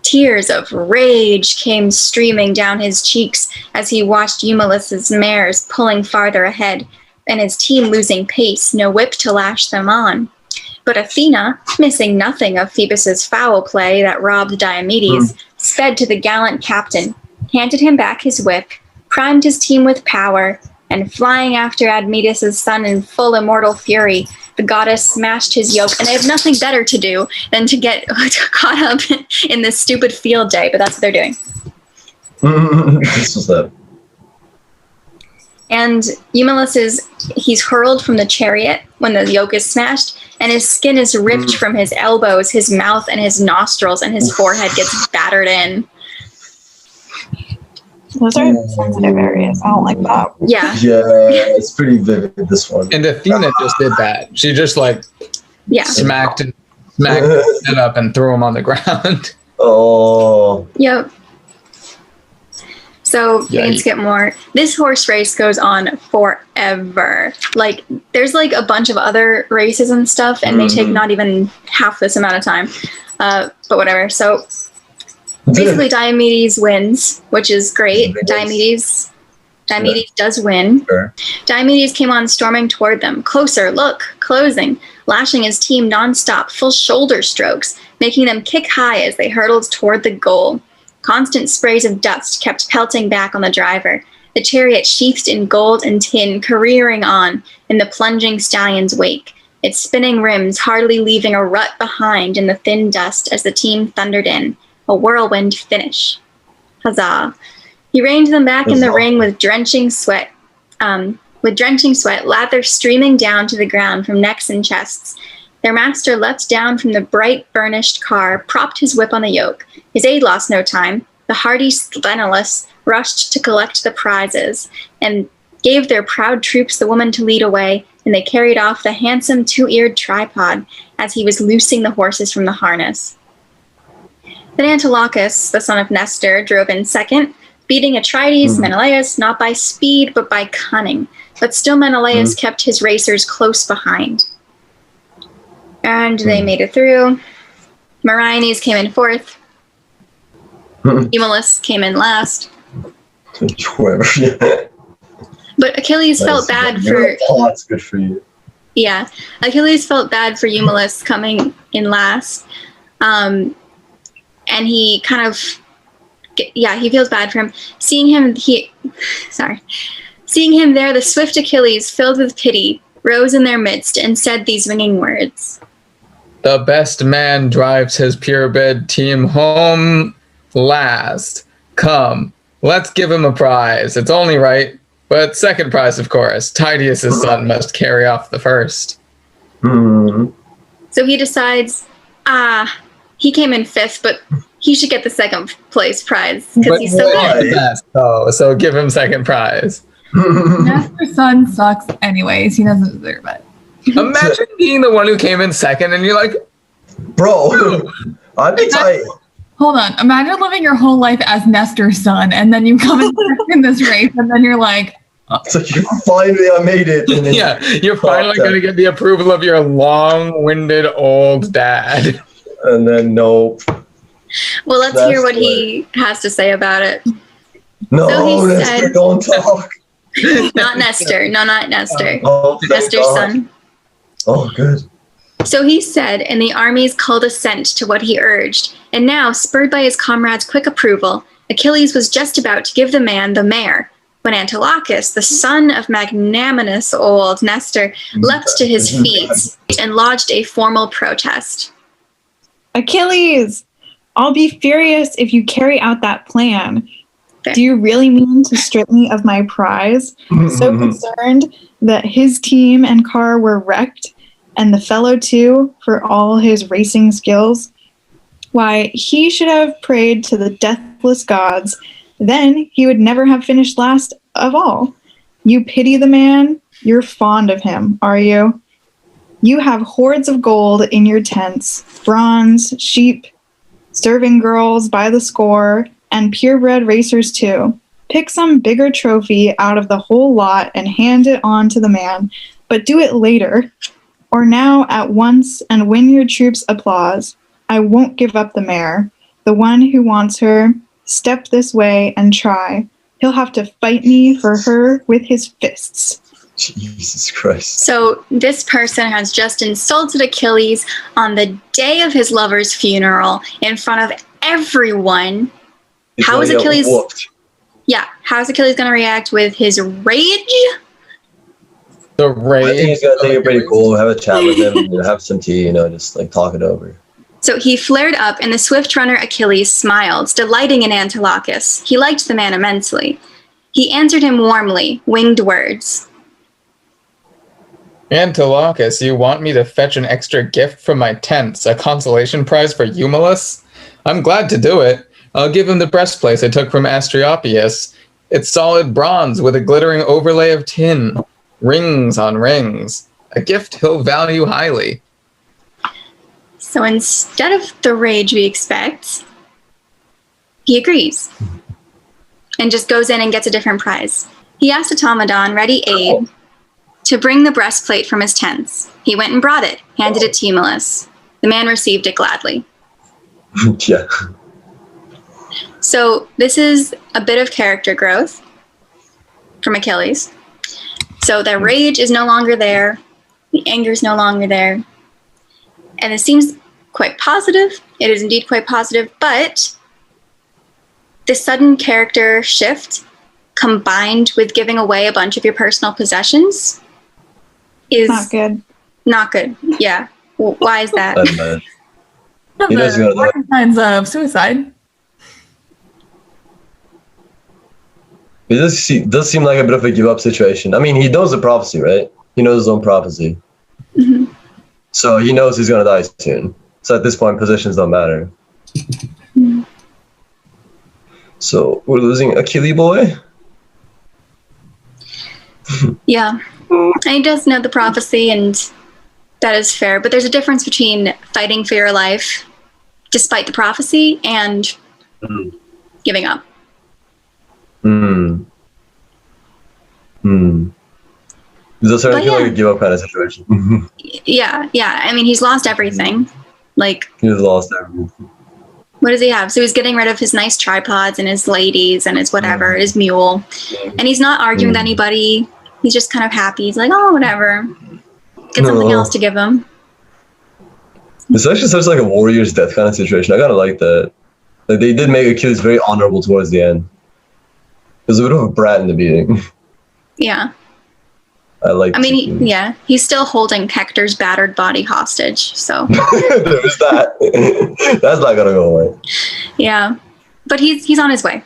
Tears of rage came streaming down his cheeks as he watched Eumelus' mares pulling farther ahead, and his team losing pace, no whip to lash them on. But Athena, missing nothing of Phoebus' foul play that robbed Diomedes, sped to the gallant captain, handed him back his whip, primed his team with power, and flying after Admetus' son in full immortal fury, the goddess smashed his yoke, and they have nothing better to do than to get caught up in this stupid field day, but that's what they're doing. This was that. And Eumelus he's hurled from the chariot when the yoke is smashed, and his skin is ripped from his elbows, his mouth, and his nostrils, and his forehead gets battered in. Those are sensitive areas. I don't like that. Yeah. Yeah, it's pretty vivid, this one. And Athena just did that. She just like Yeah. smacked smack his head up and throw him on the ground. Oh. Yep. So we can Yikes. skip more. This horse race goes on forever. Like, there's like a bunch of other races and stuff, and they take not even half this amount of time. But whatever. So basically, Diomedes wins, which is great. Diomedes does win. Sure. Diomedes came on storming toward them. Closer, look, closing, lashing his team nonstop, full shoulder strokes, making them kick high as they hurtled toward the goal. Constant sprays of dust kept pelting back on the driver, the chariot sheathed in gold and tin careering on in the plunging stallion's wake, its spinning rims hardly leaving a rut behind in the thin dust as the team thundered in, a whirlwind finish. Huzzah. He reined them back in the ring with drenching sweat, lather streaming down to the ground from necks and chests. Their master leapt down from the bright, burnished car, propped his whip on the yoke. His aide lost no time. The hardy Menelaus rushed to collect the prizes, and gave their proud troops the woman to lead away, and they carried off the handsome two-eared tripod as he was loosing the horses from the harness. Then Antilochus, the son of Nestor, drove in second, beating Atrides, Menelaus, not by speed, but by cunning. But still Menelaus kept his racers close behind. And they made it through. Meriones came in fourth. Eumelus came in last. Whatever. But Achilles felt bad for... Oh, that's good for you. Yeah. Achilles felt bad for Eumelus coming in last. And he kind of... Yeah, he feels bad for him. Seeing him there, the swift Achilles, filled with pity, rose in their midst and said these ringing words. The best man drives his purebred team home last. Come, let's give him a prize. It's only right. But second prize, of course. Tydeus' son must carry off the first. Mm-hmm. So he decides, he came in fifth, but he should get the second place prize because he's so good. The best, so give him second prize. Nestor's son sucks anyways. He doesn't deserve it. Imagine being the one who came in second and you're like, Bro, I'd be tight. Hold on. Imagine living your whole life as Nestor's son, and then you come in this race, and then you're like, It's like, finally I made it. And then yeah, you're finally going to get the approval of your long-winded old dad. And then, no. Well, let's hear what he has to say about it. No, So he Nestor, said- don't talk. Not Nestor. No, not Nestor. Oh, thank Nestor's God. son. Oh, good. So he said, and the armies called assent to what he urged. And now, spurred by his comrades' quick approval, Achilles was just about to give the man the mare, when Antilochus, the son of magnanimous old Nestor, leapt to his feet and lodged a formal protest. Achilles, I'll be furious if you carry out that plan. Fair. Do you really mean to strip me of my prize? So concerned that his team and car were wrecked, and the fellow too, for all his racing skills? Why, he should have prayed to the deathless gods. Then he would never have finished last of all. You pity the man? You're fond of him, are you? You have hoards of gold in your tents, bronze, sheep, serving girls by the score, and purebred racers too. Pick some bigger trophy out of the whole lot and hand it on to the man, but do it later, or now at once, and win your troops' applause. I won't give up the mare. The one who wants her, step this way and try. He'll have to fight me for her with his fists. Jesus Christ. So this person has just insulted Achilles on the day of his lover's funeral in front of everyone. How is Achilles? Yeah, how's Achilles going to react with his rage? The I think rage. he's gonna think it pretty cool. Have a chat with him, have some tea, just like talk it over. So he flared up, and the swift runner Achilles smiled, delighting in Antilochus. He liked the man immensely. He answered him warmly, winged words. Antilochus, you want me to fetch an extra gift from my tents, a consolation prize for Eumelus? I'm glad to do it. I'll give him the breastplate I took from Astriopius. It's solid bronze with a glittering overlay of tin. Rings on rings. A gift he'll value highly. So instead of the rage we expect, he agrees and just goes in and gets a different prize. He asked Automedon, ready aid, to bring the breastplate from his tents. He went and brought it, handed it to Menelaus. The man received it gladly. Yeah. So this is a bit of character growth from Achilles. So the rage is no longer there. The anger is no longer there. And it seems quite positive. It is indeed quite positive, but the sudden character shift combined with giving away a bunch of your personal possessions is Not good. not good. Yeah. Why is that? That's bad. The He does go to warning signs of suicide. It does seem like a bit of a give up situation. I mean, he knows the prophecy, right? He knows his own prophecy. Mm-hmm. So he knows he's going to die soon. So at this point, positions don't matter. Mm-hmm. So we're losing Achilles boy? Yeah. And he does know the prophecy, and that is fair. But there's a difference between fighting for your life despite the prophecy and giving up. Does it feel like a give up kind of situation? Yeah. I mean, he's lost everything. Like, He's lost everything. what does he have? So he's getting rid of his nice tripods and his ladies and his whatever, his mule. And he's not arguing with anybody. He's just kind of happy. He's like, oh, whatever. Get something else to give him. It's actually such like a warrior's death kind of situation. I kind of like that. Like they did make Achilles very honorable towards the end. He was a bit of a brat in the beginning. Yeah. I mean, he's still holding Hector's battered body hostage. So there's that. That's not gonna go away. yeah, but he's on his way.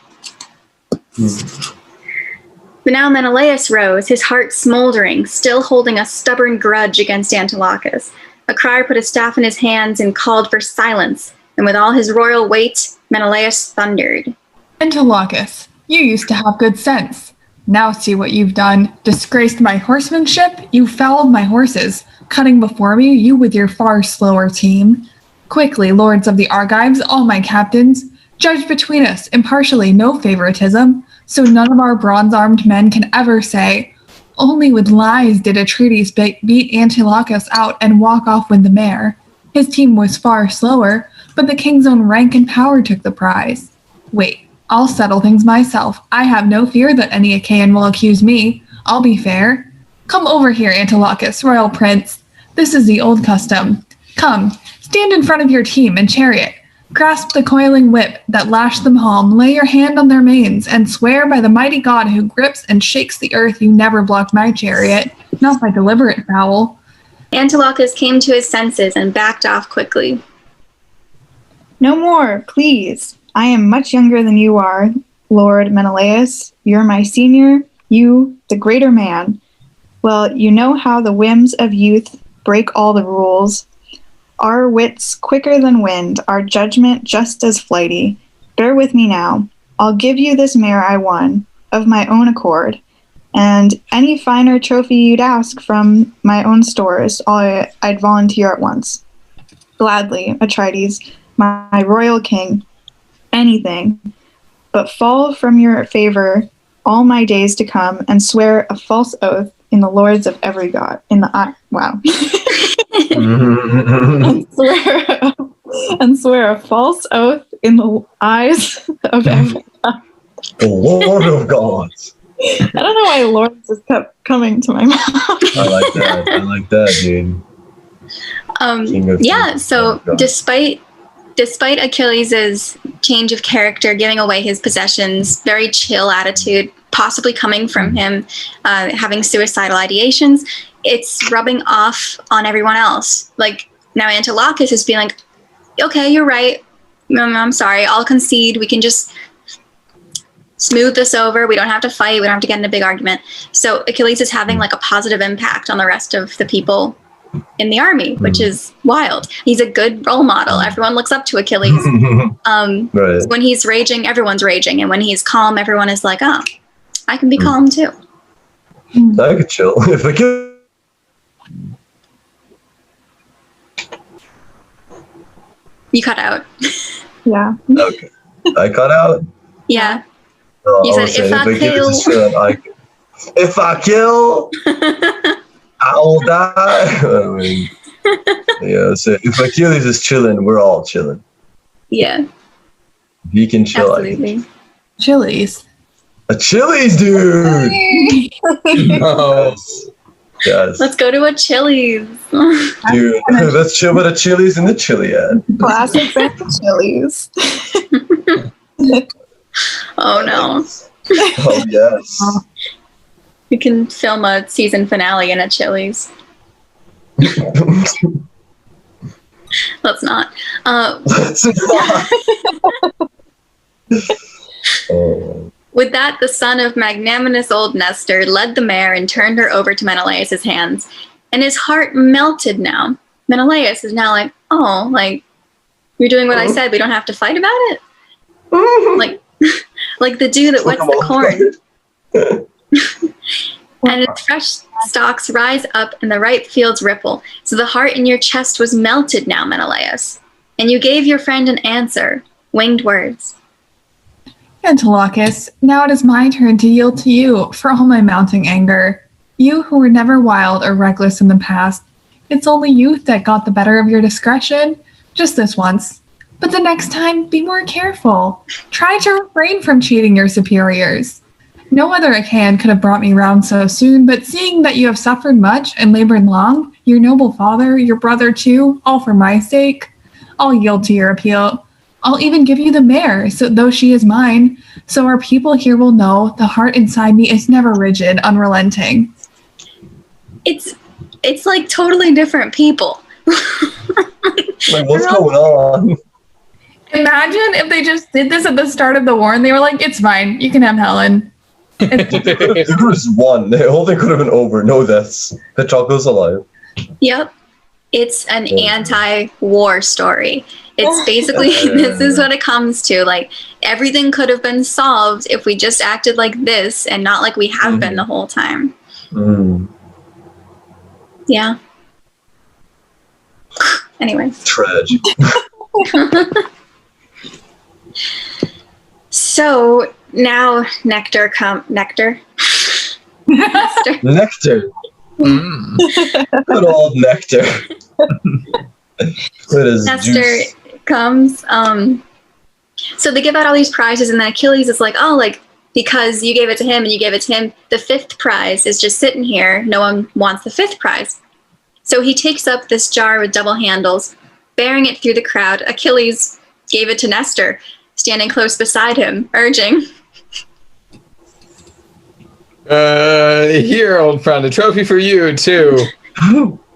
But now Menelaus rose, his heart smoldering, still holding a stubborn grudge against Antiochus. A crier put a staff in his hands and called for silence, and with all his royal weight, Menelaus thundered. Antiochus, you used to have good sense. Now see what you've done. Disgraced my horsemanship, you fouled my horses. Cutting before me, you with your far slower team. Quickly, lords of the Argives, all my captains, judge between us impartially, no favoritism, so none of our bronze-armed men can ever say, only with lies did Atreides beat Antiochus out and walk off with the mare. His team was far slower, but the king's own rank and power took the prize. Wait, I'll settle things myself. I have no fear that any Achaean will accuse me. I'll be fair. Come over here, Antiochus, royal prince. This is the old custom. Come, stand in front of your team and chariot. Grasp the coiling whip that lashed them home, lay your hand on their manes, and swear by the mighty God who grips and shakes the earth you never blocked my chariot, not by deliberate foul. Antiochus came to his senses and backed off quickly. No more, please. I am much younger than you are, Lord Menelaus. You're my senior, you, the greater man. Well, you know how the whims of youth break all the rules. Our wits quicker than wind, our judgment just as flighty. Bear with me now. I'll give you this mare I won, of my own accord, and any finer trophy you'd ask from my own stores, I'd volunteer at once. Gladly, Atreides, my royal king, anything, but fall from your favor all my days to come, and swear a false oath in the lords of every god. and swear a false oath in the eyes of every god. The Lord of gods. I don't know why lords just kept coming to my mouth. I like that, dude. So despite Achilles' change of character, giving away his possessions, very chill attitude, possibly coming from him having suicidal ideations, it's rubbing off on everyone else. Like, now Antiochus is being like, okay, you're right. I'm sorry. I'll concede. We can just smooth this over. We don't have to fight. We don't have to get in a big argument. So Achilles is having like a positive impact on the rest of the people in the army, which is wild. He's a good role model. Everyone looks up to Achilles. Right. When he's raging, everyone's raging. And when he's calm, everyone is like, oh, I can be calm too. I could chill. If I could. You cut out. Yeah. Okay. I cut out. Yeah. Oh, You I was said, saying, if I give it to kill. Shun, if I kill, I will die. I mean, yeah, so if Achilles is chilling, we're all chilling. Yeah, He can chill. I can absolutely. Chili's. Achilles, dude. No. Yes. Let's go to a Chili's. Dude, let's chill with a Chili's in the Chiliad. Classics and chilies. Oh no. Oh, yes. We can film a season finale in a Chili's. Let's not. Let's not. Oh. With that, the son of magnanimous old Nestor led the mare and turned her over to Menelaus' hands. And his heart melted now. Menelaus is now like, oh, like, you're doing what I said. We don't have to fight about it. Like the dew that wets the corn. And its fresh stalks rise up and the ripe fields ripple. So the heart in your chest was melted now, Menelaus. And you gave your friend an answer. Winged words. Antilochus, now it is my turn to yield to you for all my mounting anger. You who were never wild or reckless in the past, it's only youth that got the better of your discretion, just this once. But the next time, be more careful. Try to refrain from cheating your superiors. No other Achaean could have brought me round so soon, but seeing that you have suffered much and labored long, your noble father, your brother too, all for my sake, I'll yield to your appeal. I'll even give you the mare, so though she is mine, so our people here will know the heart inside me is never rigid, unrelenting. It's like totally different people. Like, what's going on? Imagine if they just did this at the start of the war and they were like, it's fine, you can have Helen. There was one. The whole thing could have been over. No deaths. Patroclus alive. Yep. It's an anti-war story. It's basically, this is what it comes to. Like, everything could have been solved if we just acted like this and not like we have been the whole time. Mm. Yeah. Anyway. Tragic. So now Nectar. Nectar. Nectar. Good old Nectar. Good as Nestor juice. comes. So they give out all these prizes, and then Achilles is like, oh, like, because you gave it to him and you gave it to him, the fifth prize is just sitting here. No one wants the fifth prize. So he takes up this jar with double handles, bearing it through the crowd. Achilles gave it to Nestor, standing close beside him, urging. Here, old friend, a trophy for you, too.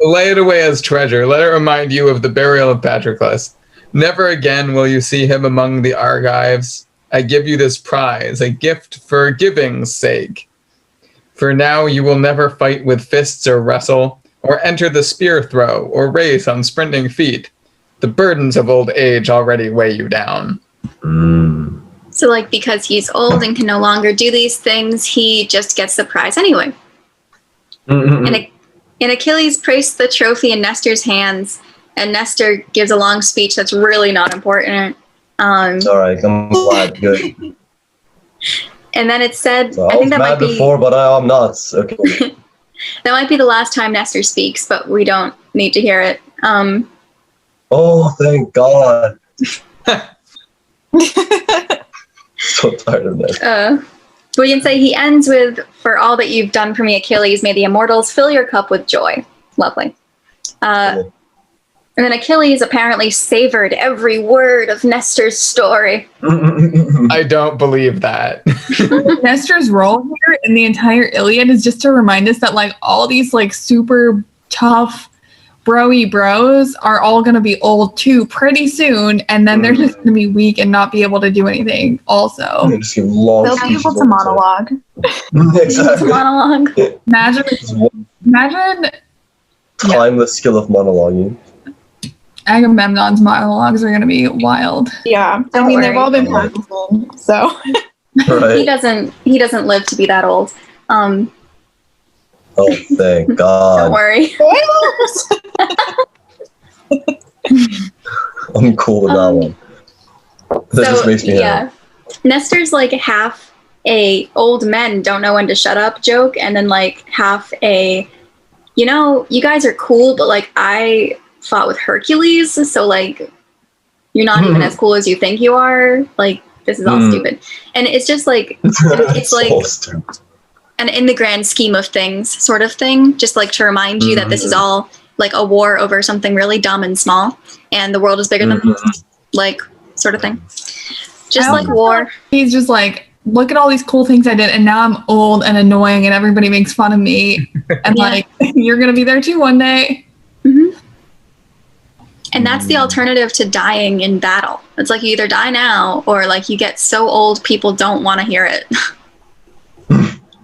Lay it away as treasure. Let it remind you of the burial of Patroclus. Never again will you see him among the Argives. I give you this prize, a gift for giving's sake. For now you will never fight with fists or wrestle, or enter the spear throw, or race on sprinting feet. The burdens of old age already weigh you down. Mm. So, like, because he's old and can no longer do these things, he just gets the prize anyway. And Achilles placed the trophy in Nestor's hands, and Nestor gives a long speech that's really not important. It's alright, I'm glad. Good. And then it said, So I think that was might mad be before, but I'm not. Okay. that might be the last time Nestor speaks, but we don't need to hear it. Oh, thank God. So tired of that. We can say he ends with, for all that you've done for me, Achilles, may the immortals fill your cup with joy. Lovely. And then Achilles apparently savored every word of Nestor's story. I don't believe that. Nestor's role here in the entire Iliad is just to remind us that like all these like super tough broy bros are all going to be old too pretty soon, and then they're just going to be weak and not be able to do anything also. Just give long They'll be able speeches to all the time. monologue. Exactly. Monologue. Imagine Timeless skill of monologuing. Agamemnon's monologues are going to be wild. Yeah. I Don't mean, worry. they've all been practicing, so. Right. He doesn't live to be that old. Oh, thank Don't God. worry. I'm cool with that one. That just makes me happy. Nestor's like half a old men don't know when to shut up joke, and then like half a, you guys are cool, but like I fought with Hercules, so like you're not even as cool as you think you are. Like this is all stupid, and it's just like it's like so an in the grand scheme of things sort of thing, just like to remind you that this is all like a war over something really dumb and small, and the world is bigger than like sort of thing. Just like war. He's just like, look at all these cool things I did, and now I'm old and annoying, and everybody makes fun of me. And like, you're gonna be there too one day. Mm-hmm. And that's the alternative to dying in battle. It's like you either die now, or like you get so old people don't want to hear it.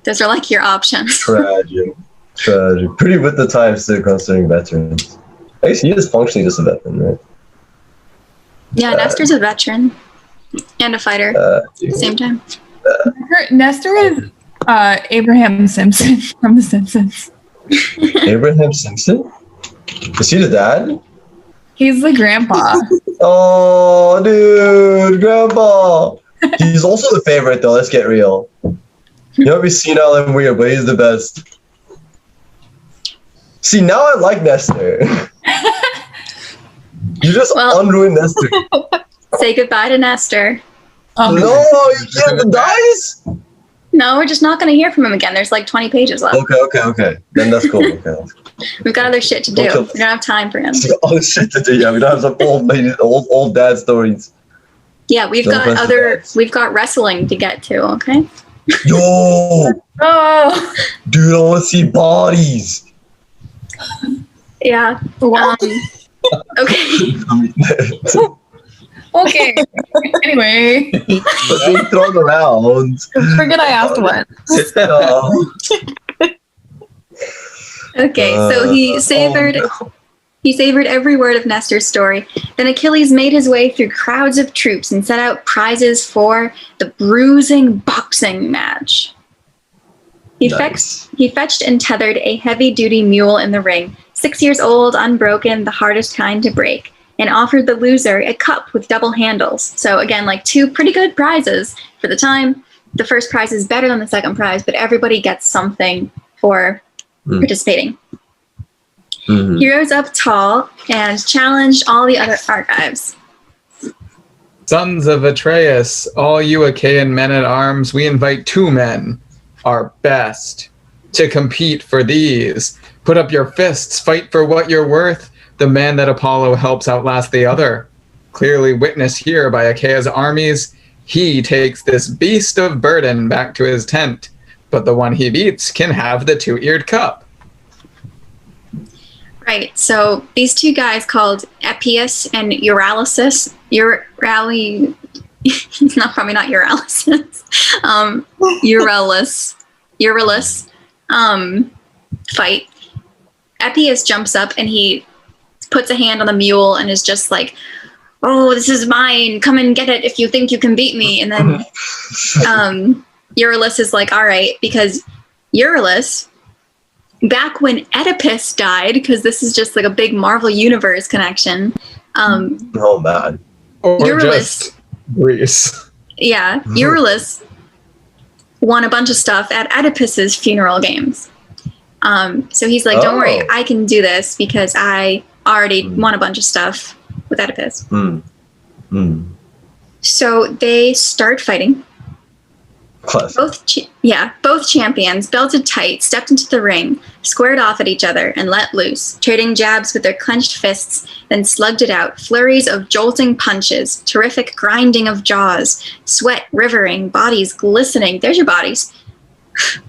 Those are like your options. Tragic. Pretty with the times too, considering veterans. I guess he is functionally just a veteran, right? Yeah, Nestor's a veteran and a fighter at the same time. Nestor is Abraham Simpson from The Simpsons. Abraham Simpson? Is he the dad? He's the grandpa. Oh, dude, grandpa. He's also the favorite, though. Let's get real. You know, we've seen all them weird, but he's the best. See, now I like Nestor. You just unruined Nestor. Say goodbye to Nestor. Oh, no, you can't the dice? No, we're just not going to hear from him again. There's like 20 pages left. Okay. Then that's cool. Okay. We've got other shit to do. We don't have time for him. Other shit to do. Yeah, we don't have some old dad stories. Yeah, we've got wrestling to get to. Okay. Yo. Oh. Dude, I want to see bodies. Yeah. Okay. Okay. Anyway. But being thrown around. Forget I asked one. Okay, so he savored every word of Nestor's story. Then Achilles made his way through crowds of troops and set out prizes for the bruising boxing match. He fetched and tethered a heavy-duty mule in the ring, 6 years old, unbroken, the hardest kind to break, and offered the loser a cup with double handles. So again, like two pretty good prizes for the time. The first prize is better than the second prize, but everybody gets something for participating. Mm-hmm. He rose up tall and challenged all the other Argives. Sons of Atreus, all you Achaean men at arms, we invite 2 men, our best, to compete for these. Put up your fists, fight for what you're worth. The man that Apollo helps outlast the other. Clearly witnessed here by Achaea's armies, he takes this beast of burden back to his tent, but the one he beats can have the 2-eared cup. Right, so these 2 guys called Epeius and Euryalus, he's probably not Euryalus, Euryalus, fight. Epeius jumps up and he puts a hand on the mule and is just like, oh, this is mine, come and get it if you think you can beat me. And then Euryalus is like, all right, because Euryalus, back when Oedipus died, because this is just like a big Marvel Universe connection. Oh, man. Or Euryalus, just Greece. Yeah, Euryalus won a bunch of stuff at Oedipus's funeral games. So he's like, don't worry, I can do this because I already won a bunch of stuff with Oedipus. So they start fighting. Both champions, belted tight, stepped into the ring, squared off at each other, and let loose, trading jabs with their clenched fists, then slugged it out. Flurries of jolting punches, terrific grinding of jaws, sweat rivering, bodies glistening. There's your bodies.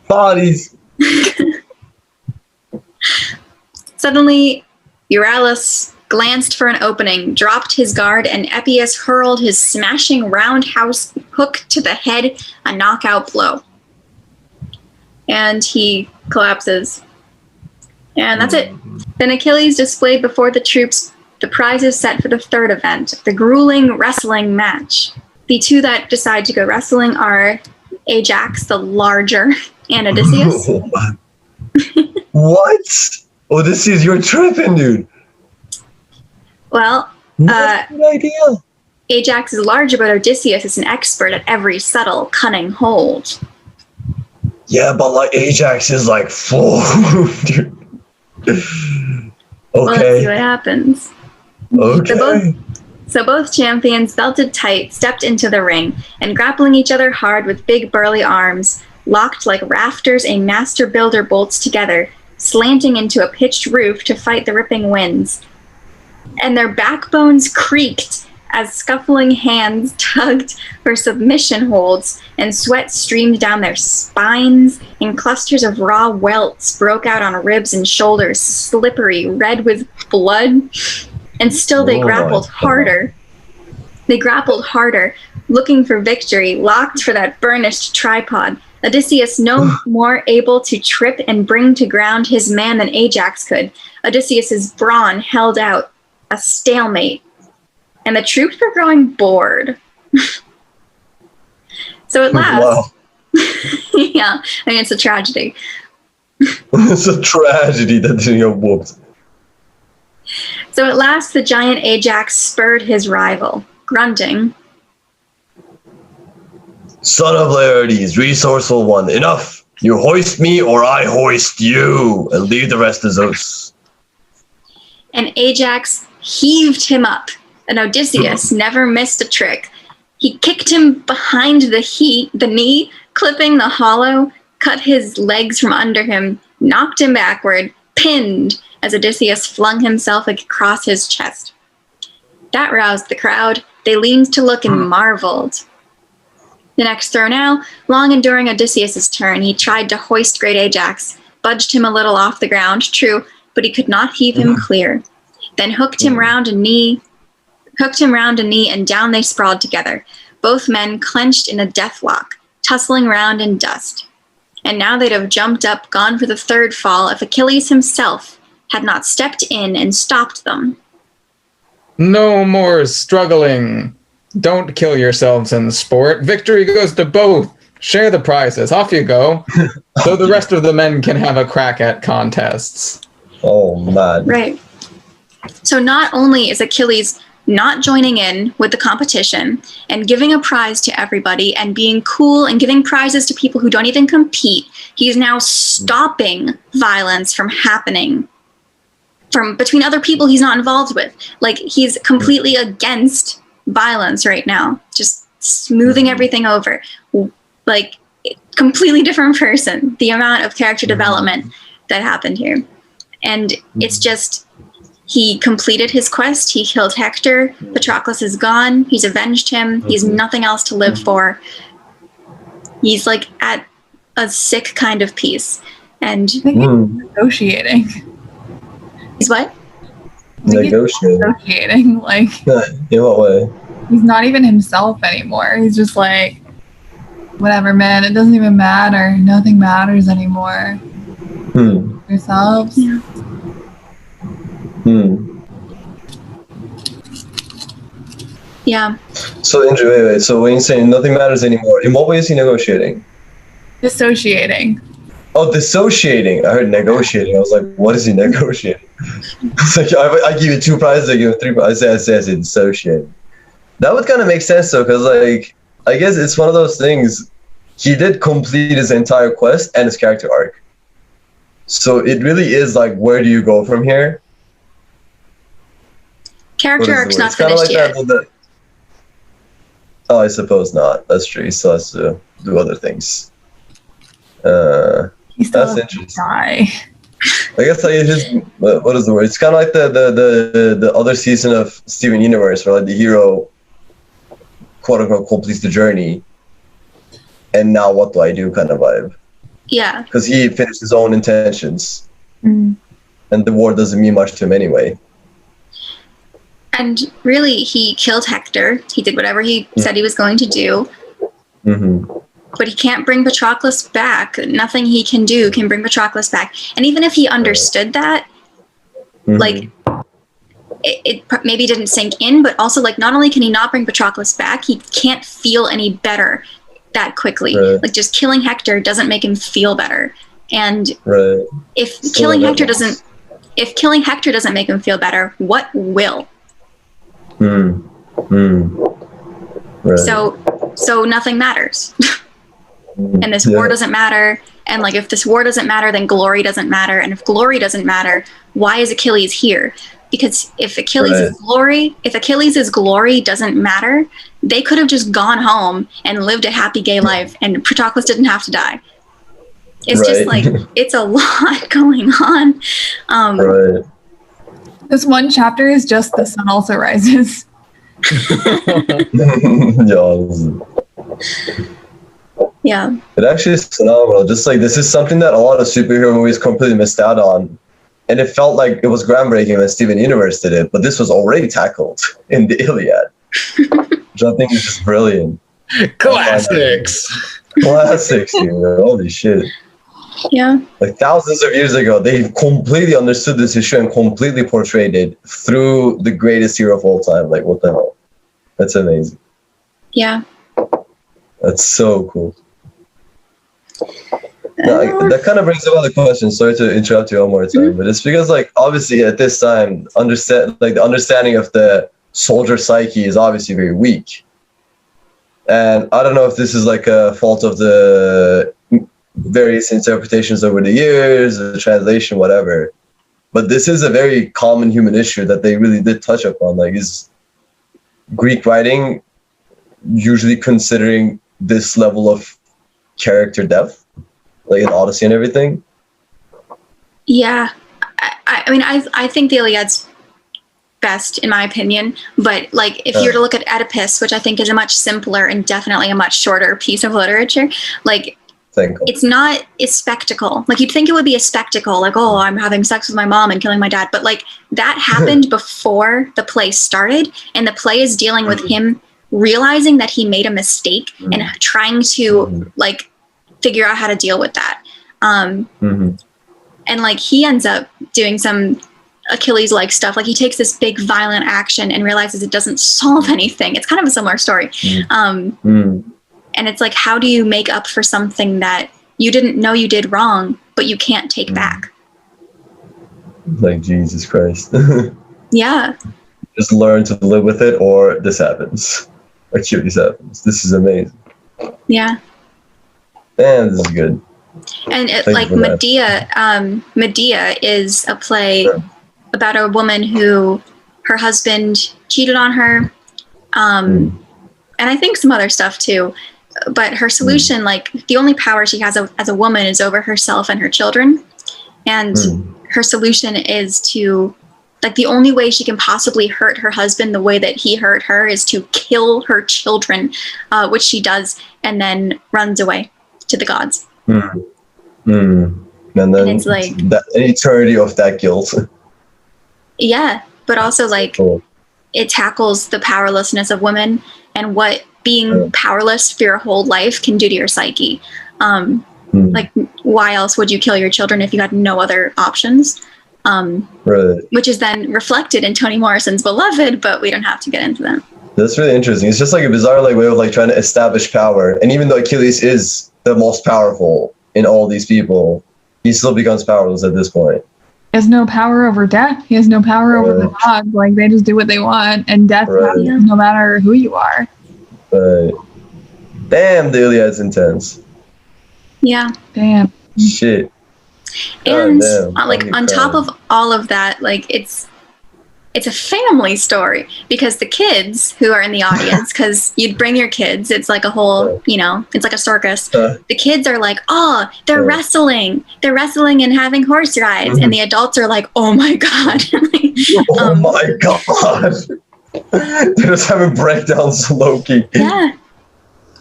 Bodies. Suddenly, Euryalus glanced for an opening, dropped his guard, and Epeius hurled his smashing roundhouse hook to the head, a knockout blow. And he collapses. And that's it. Then Achilles displayed before the troops the prizes set for the third event, the grueling wrestling match. The 2 that decide to go wrestling are Ajax, the larger, and Odysseus. What? Odysseus, you're tripping, dude. Well, That's a good idea. Ajax is large, but Odysseus is an expert at every subtle, cunning hold. Yeah, but like Ajax is like full. Dude. Well, let's see Okay. what happens. Okay. So both champions, belted tight, stepped into the ring, and grappling each other hard with big burly arms, locked like rafters a master builder bolts together, slanting into a pitched roof to fight the ripping winds. And their backbones creaked as scuffling hands tugged for submission holds, and sweat streamed down their spines, and clusters of raw welts broke out on ribs and shoulders, slippery, red with blood. And still they grappled harder. They grappled harder, looking for victory, locked for that burnished tripod. Odysseus no more able to trip and bring to ground his man than Ajax could. Odysseus's brawn held out, a stalemate. And the troops were growing bored. So at last... Wow. Yeah, I mean, it's a tragedy. It's a tragedy that they got whooped. So at last the giant Ajax spurred his rival, grunting, Son of Laertes, resourceful one, enough! You hoist me or I hoist you, and leave the rest to Zeus. and Ajax heaved him up, and Odysseus never missed a trick. He kicked him behind the knee, clipping the hollow, cut his legs from under him, knocked him backward, pinned, as Odysseus flung himself across his chest. That roused the crowd. They leaned to look and marveled. The next throw now, long enduring Odysseus' turn, he tried to hoist great Ajax, budged him a little off the ground, true, but he could not heave him clear. Then hooked him round a knee, and down they sprawled together, both men clenched in a deathlock, tussling round in dust. And now they'd have jumped up, gone for the third fall, if Achilles himself had not stepped in and stopped them. No more struggling. Don't kill yourselves in the sport. Victory goes to both. Share the prizes. Off you go. So the rest of the men can have a crack at contests. Oh, man. Right. So not only is Achilles not joining in with the competition and giving a prize to everybody and being cool and giving prizes to people who don't even compete, he's now stopping violence from happening from between other people he's not involved with. Like, he's completely against violence right now, just smoothing everything over. Like, completely different person, the amount of character development that happened here. And it's just, he completed his quest, he killed Hector, Patroclus is gone, he's avenged him, he's nothing else to live for. He's like at a sick kind of peace. And I think he's negotiating. he's what? Negotiating. Like, In what way? he's not even himself anymore. He's just like, whatever, man, it doesn't even matter. Nothing matters anymore. Yourselves. Yeah. Yeah. So, Andrew, wait. So when you say nothing matters anymore, in what way is he negotiating? Dissociating. Oh, dissociating. I heard negotiating. I was like, what is he negotiating? It's like, I give you 2 prizes, I give you 3 prizes. I say dissociating. That would kind of make sense, though, because, like, I guess it's one of those things. He did complete his entire quest and his character arc. So it really is like, where do you go from here? Character arc's not It's kinda finished yet. Oh, I suppose not. That's true. He still has to do other things. He still That's has to interesting. die. I guess like it's just, what is the word? It's kind of like the other season of Steven Universe, where like the hero, quote unquote, completes the journey, and now what do I do? Kind of vibe. Yeah. Because he finished his own intentions, Mm. and the war doesn't mean much to him anyway. And really, he killed Hector. He did whatever he said he was going to do. But he can't bring Patroclus back. Nothing he can do can bring Patroclus back. And even if he understood that, like, it maybe didn't sink in, but also, like, not only can he not bring Patroclus back, he can't feel any better that quickly. Right. Like, just killing Hector doesn't make him feel better. And Right. if So killing that Hector makes- doesn't make him feel better, what will? Right. So nothing matters. And this war doesn't matter. And like, if this war doesn't matter, then glory doesn't matter. And if glory doesn't matter, why is Achilles here? Because if Achilles' glory doesn't matter, they could have just gone home and lived a happy gay life, and Patroclus didn't have to die. It's just like, it's a lot going on. Right. This one chapter is just the sun also rises. Yeah. It actually is phenomenal. Just like, this is something that a lot of superhero movies completely missed out on. And it felt like it was groundbreaking when Steven Universe did it, but this was already tackled in the Iliad, which I think is just brilliant. Classics. Classics, dude. Holy shit. Yeah. Like, thousands of years ago, they completely understood this issue and completely portrayed it through the greatest hero of all time. Like, what the hell? That's amazing. Yeah. That's so cool. Now, that kind of brings up other questions. Sorry to interrupt you one more time, but it's because, like, obviously at this time, the understanding of the soldier psyche is obviously very weak. And I don't know if this is like a fault of the various interpretations over the years, the translation, whatever. But this is a very common human issue that they really did touch upon. Like, is Greek writing usually considering this level of character depth, like in Odyssey and everything? Yeah. I mean, I think the Iliad's best, in my opinion. But, like, if you were to look at Oedipus, which I think is a much simpler and definitely a much shorter piece of literature, like, it's not a spectacle. Like, you'd think it would be a spectacle, like, oh, I'm having sex with my mom and killing my dad. But, like, that happened before the play started, and the play is dealing with him realizing that he made a mistake and trying to, like, figure out how to deal with that. And, like, he ends up doing some Achilles-like stuff. Like, he takes this big violent action and realizes it doesn't solve anything. It's kind of a similar story. And it's like, how do you make up for something that you didn't know you did wrong, but you can't take back? Like, Jesus Christ. Yeah. Just learn to live with it, or this happens. Achilles happens. This is amazing. Yeah. And this is good. And like Medea, Medea is a play about a woman who her husband cheated on her. And I think some other stuff too. But her solution, like, the only power she has as a woman is over herself and her children. And her solution is to, like, the only way she can possibly hurt her husband the way that he hurt her is to kill her children, which she does, and then runs away to the gods. And then it's like that eternity of that guilt. Yeah, but also, like, it tackles the powerlessness of women and what being powerless for your whole life can do to your psyche. Like, why else would you kill your children if you had no other options? Which is then reflected in Toni Morrison's Beloved, but we don't have to get into that. That's really interesting. It's just like a bizarre, like, way of, like, trying to establish power. And even though Achilles is the most powerful in all these people, he still becomes powerless at this point. He has no power over death. He has no power over the gods. Like, they just do what they want, and death happens no matter who you are. Damn, the Iliad's intense. Yeah. Damn. Shit. And like, on top of all of that, like, it's a family story, because the kids who are in the audience, because you'd bring your kids, it's like a whole, you know, it's like a circus. The kids are like, oh, they're wrestling and having horse rides. And the adults are like, oh my God. Like, oh my God. They're just having breakdowns, low-key. Yeah.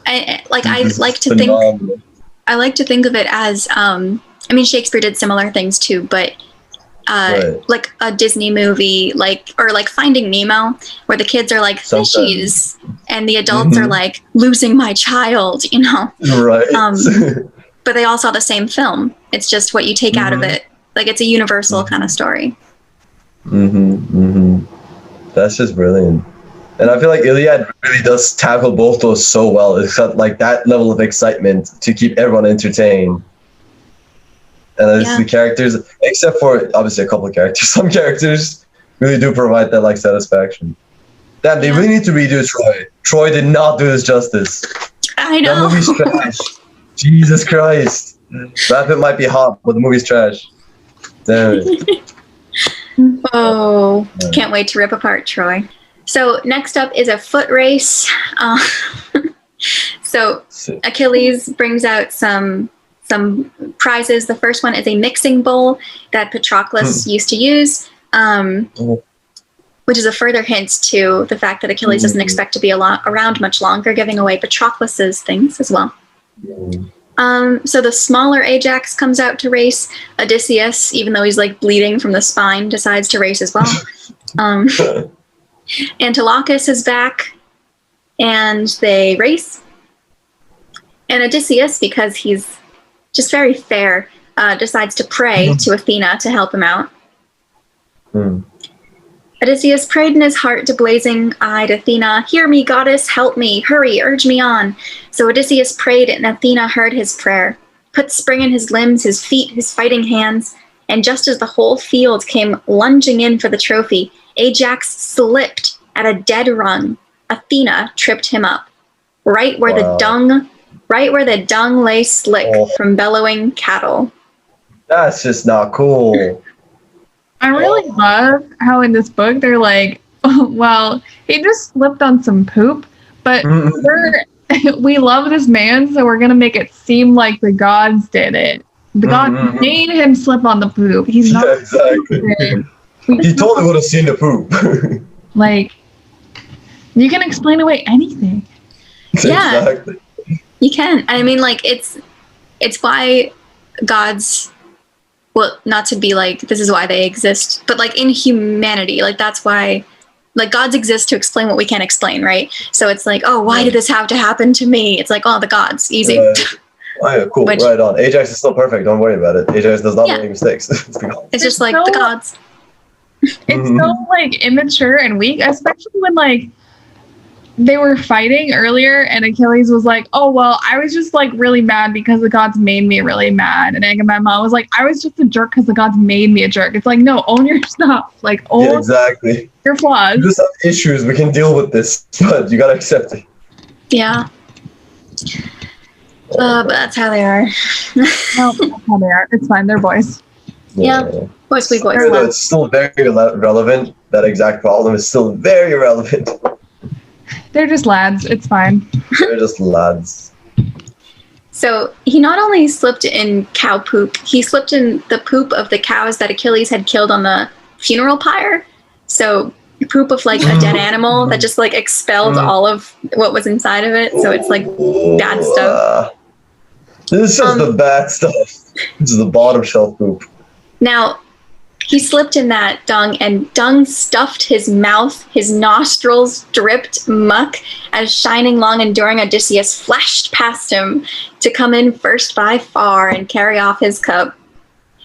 I like to think of it as, I mean, Shakespeare did similar things too, but like a Disney movie, like, or like Finding Nemo, where the kids are like fishies and the adults are like losing my child, you know? Right. But they all saw the same film. It's just what you take out of it. Like, it's a universal kind of story. That's just brilliant. And I feel like Iliad really does tackle both those so well. It's got, like, that level of excitement to keep everyone entertained. And the characters, except for obviously a couple of characters, some characters really do provide that, like, satisfaction. Damn, they really need to redo Troy. Troy did not do this justice. I That know. movie's trash. Jesus Christ. Rapid might be hot, but the movie's trash. Damn it. Oh, can't wait to rip apart Troy. So next up is a foot race. So Achilles brings out some prizes. The first one is a mixing bowl that Patroclus used to use, which is a further hint to the fact that Achilles doesn't expect to be around much longer, giving away Patroclus's things as well. So the smaller Ajax comes out to race. Odysseus, even though he's like bleeding from the spine, decides to race as well. Antilochus is back, and they race. And Odysseus, because he's just very fair, decides to pray to Athena to help him out. Odysseus prayed in his heart to blazing-eyed Athena, "Hear me, goddess, help me, hurry, urge me on." So Odysseus prayed, and Athena heard his prayer, put spring in his limbs, his feet, his fighting hands, and just as the whole field came lunging in for the trophy, Ajax slipped at a dead run. Athena tripped him up, right where the dung lay slick from bellowing cattle. That's just not cool. I really love how in this book they're like, oh, well, he just slipped on some poop, but we love this man, so we're going to make it seem like the gods did it. The gods made him slip on the poop. He's not. Exactly. He totally would have seen the poop. Like, you can explain away anything. Yeah. Exactly. You can. I mean, like, it's why gods, well, not to be like, this is why they exist, but like in humanity, like that's why, like gods exist to explain what we can't explain, right? So it's like, oh, why did this have to happen to me? It's like, oh, the gods, easy. Oh, yeah, cool, right on. Ajax is still perfect, don't worry about it. Ajax does not make mistakes. It's just like the gods. It's so like immature and weak, especially when like they were fighting earlier and Achilles was like, oh, well, I was just like really mad because the gods made me really mad. And Agamemnon was like, I was just a jerk because the gods made me a jerk. It's like, no, own your stuff. Like, own exactly. your flaws. You just have issues. We can deal with this, but you gotta accept it. Yeah. But that's how they are. No, that's how they are. It's fine. They're boys. Yeah. Boys, we boys. Even though it's still very relevant, that exact problem is still very relevant. They're just lads. It's fine. They're just lads. So he not only slipped in cow poop, he slipped in the poop of the cows that Achilles had killed on the funeral pyre. So poop of like a dead animal that just like expelled all of what was inside of it. So it's like bad stuff. This is just the bad stuff. This is the bottom shelf poop. Now, he slipped in that dung, and dung stuffed his mouth. His nostrils dripped muck as shining, long, enduring Odysseus flashed past him to come in first by far and carry off his cup.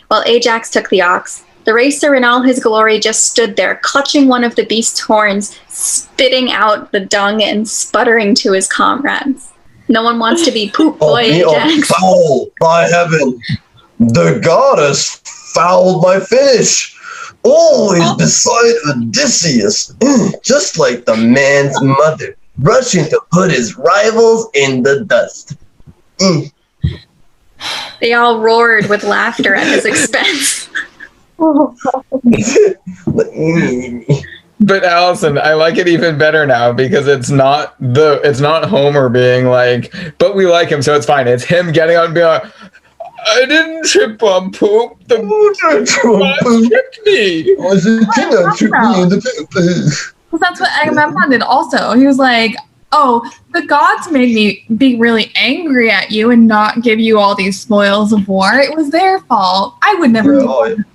While Ajax took the ox, the racer in all his glory just stood there, clutching one of the beast's horns, spitting out the dung and sputtering to his comrades. No one wants to be poop boy Ajax. Foul, by heaven! The goddess fouled my finish! Always beside Odysseus, just like the man's mother, rushing to put his rivals in the dust. They all roared with laughter at his expense. But Allison, I like it even better now because it's not Homer being like, but we like him, so it's fine. It's him getting on and being like, I didn't trip on poop. The gods tripped me. Was it Tina tripped me in the poop? Because that's what Agamemnon did also. He was like, oh, the gods made me be really angry at you and not give you all these spoils of war. It was their fault. I would never do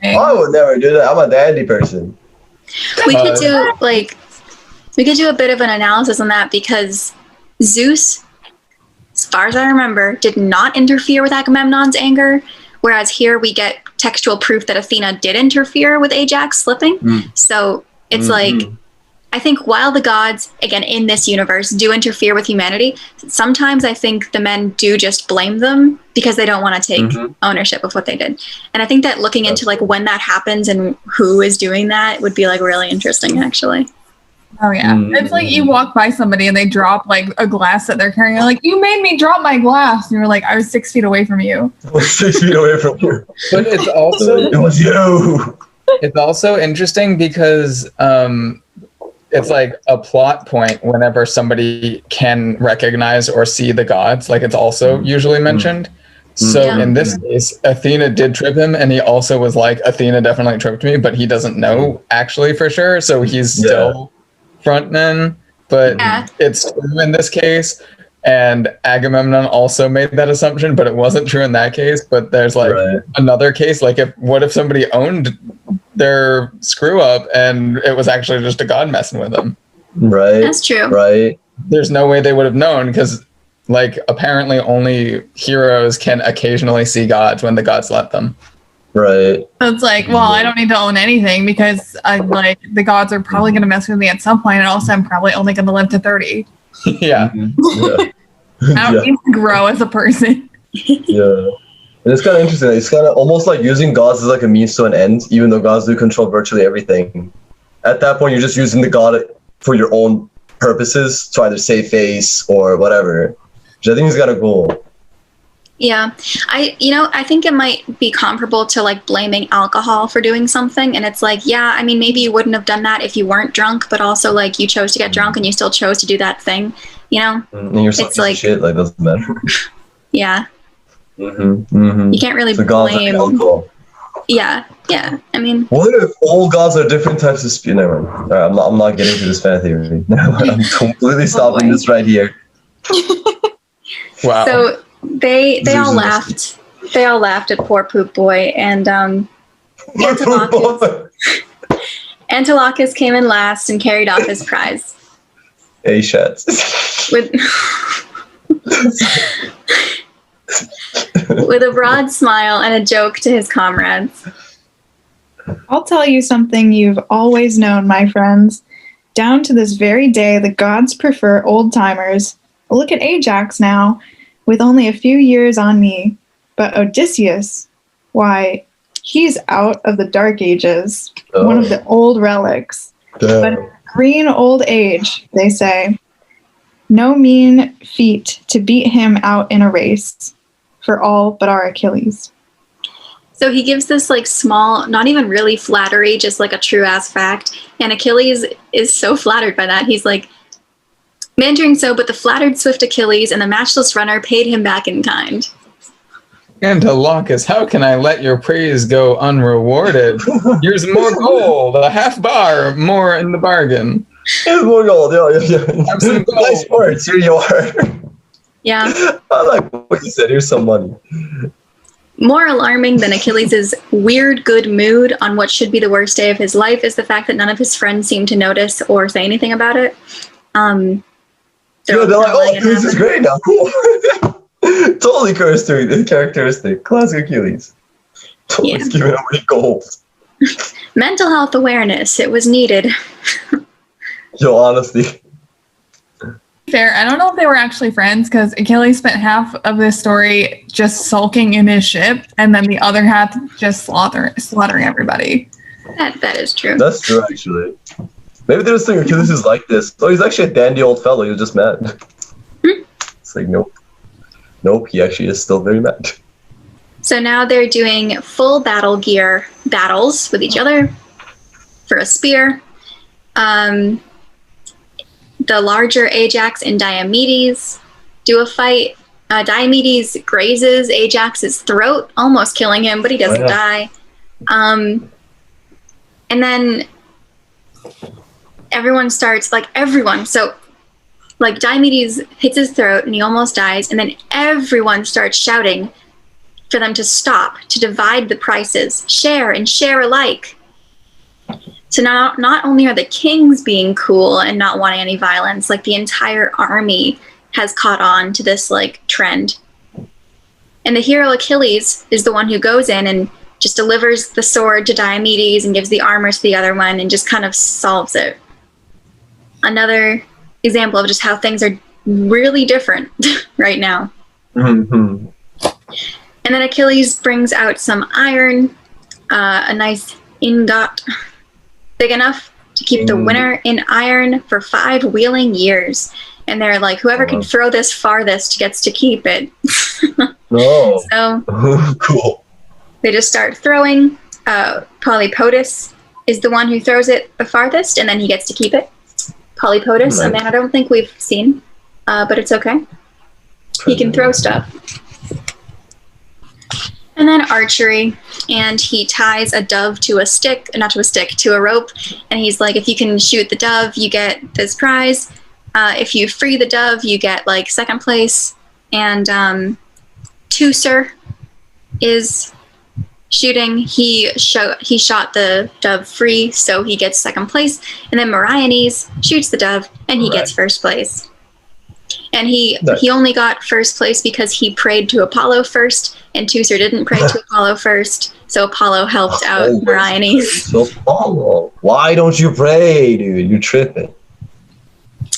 that. I would never do that. I'm a dandy person. We could do a bit of an analysis on that because Zeus, as far as I remember, did not interfere with Agamemnon's anger, whereas here we get textual proof that Athena did interfere with Ajax slipping. So it's like, I think while the gods, again, in this universe, do interfere with humanity, sometimes I think the men do just blame them because they don't want to take ownership of what they did. And I think that looking into like when that happens and who is doing that would be like really interesting, actually. Oh yeah. It's like you walk by somebody and they drop like a glass that they're carrying. You're like, you made me drop my glass. And you're like, I was 6 feet away from you. I was 6 feet away from you. But it's also It was you. it's also interesting because it's like a plot point whenever somebody can recognize or see the gods. Like it's also usually mentioned. So in this case, Athena did trip him, and he also was like, Athena definitely tripped me, but he doesn't know actually for sure. So he's still frontman, but it's true in this case. And Agamemnon also made that assumption, but it wasn't true in that case. But there's like another case, like what if somebody owned their screw up and it was actually just a god messing with them? Right. That's true. Right. There's no way they would have known because like apparently only heroes can occasionally see gods when the gods let them. Right. So it's like, well, I don't need to own anything because like the gods are probably going to mess with me at some point, and also I'm probably only going to live to 30. Yeah. I don't need to grow as a person. Yeah. And it's kind of interesting. It's kind of almost like using gods as like a means to an end, even though gods do control virtually everything. At that point, you're just using the god for your own purposes to either save face or whatever, which I think is kind of cool. Yeah, I think it might be comparable to like blaming alcohol for doing something. And it's like, yeah, I mean, maybe you wouldn't have done that if you weren't drunk, but also like you chose to get drunk and you still chose to do that thing, you know? And you're it's like shit, like doesn't matter. Yeah. You can't really the gods blame. are alcohol. Yeah. I mean, What if all gods are different types of speed? Never mind. All right, I'm not getting to this fan theory. I'm completely stopping this right here. Wow. So they all laughed. They all laughed at poor poop boy, and Antilochus came in last and carried off his prize. Hey, shats. With a broad smile and a joke to his comrades. I'll tell you something you've always known, my friends. Down to this very day, the gods prefer old-timers. Look at Ajax now, with only a few years on me. But Odysseus, why, he's out of the Dark Ages, one of the old relics. But green old age, they say. No mean feat to beat him out in a race, for all but our Achilles. So he gives this like small, not even really flattery, just like a true ass fact. And Achilles is so flattered by that. He's like, bantering so, but the flattered swift Achilles and the matchless runner paid him back in kind. Antilochus, how can I let your praise go unrewarded? Here's more gold, a half bar more in the bargain. Here's more gold, yeah. Have some gold. Nice words, here you are. Yeah. I like what you said, here's some money. More alarming than Achilles' weird good mood on what should be the worst day of his life is the fact that none of his friends seem to notice or say anything about it. They're like, oh, this is great now, cool. Totally characteristic. Classic Achilles. Totally giving away gold. Mental health awareness, it was needed. Yo, honestly. Fair. I don't know if they were actually friends because Achilles spent half of this story just sulking in his ship, and then the other half just slaughtering everybody. That is true. That's true, actually. Maybe they just think Achilles is like this. Oh, he's actually a dandy old fellow. He was just mad. It's like, nope. Nope, he actually is still very mad. So now they're doing full battle gear battles with each other for a spear. The larger Ajax and Diomedes do a fight. Diomedes grazes Ajax's throat, almost killing him, but he doesn't die. And then everyone starts, so Diomedes hits his throat and he almost dies, and then everyone starts shouting for them to stop, to divide the prices, share and share alike. So now, not only are the kings being cool and not wanting any violence, like the entire army has caught on to this trend. And the hero Achilles is the one who goes in and just delivers the sword to Diomedes and gives the armor to the other one and just kind of solves it. Another example of just how things are really different right now. Mm-hmm. And then Achilles brings out some iron, a nice ingot, big enough to keep the winner in iron for 5 wheeling years. And they're like, whoever can throw this farthest gets to keep it. No. So Cool. they just start throwing. Polypotus is the one who throws it the farthest, and then he gets to keep it. Polypotus, a man I don't think we've seen, but it's okay. He can throw stuff. And then archery, and he ties a dove to a stick, not to a stick, to a rope, and he's like, if you can shoot the dove, you get this prize. If you free the dove, you get like 2nd place. And Teucer is shooting. He shot the dove free, so he gets 2nd place. And then Meriones shoots the dove, and he gets 1st place. And he only got 1st place because he prayed to Apollo first, and Teucer didn't pray to Apollo first, so Apollo helped out Meriones. So Apollo, why don't you pray, dude? You're tripping.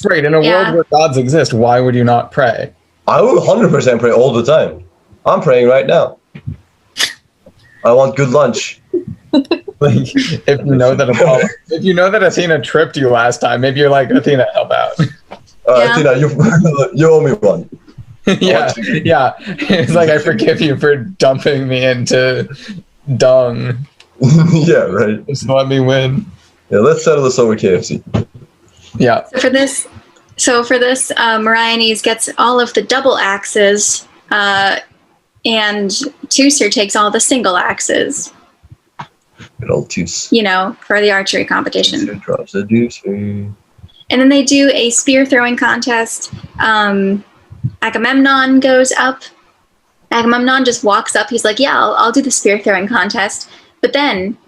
Right, in a world where gods exist, why would you not pray? I would 100% pray all the time. I'm praying right now. I want good lunch. Like, if you know that Athena tripped you last time, maybe you're like, Athena, help out. Athena, you owe me one. Yeah. It's like, I forgive you for dumping me into dung. Yeah, right. Just let me win. Yeah, let's settle this over KFC. Yeah. So for this, Meriones gets all of the double axes, and Teucer takes all the single axes. Good old Teucer. You know, for the archery competition. Teucer drops a deucer. And then they do a spear throwing contest. Agamemnon goes up. Agamemnon just walks up. He's like, yeah, I'll do the spear throwing contest. But then,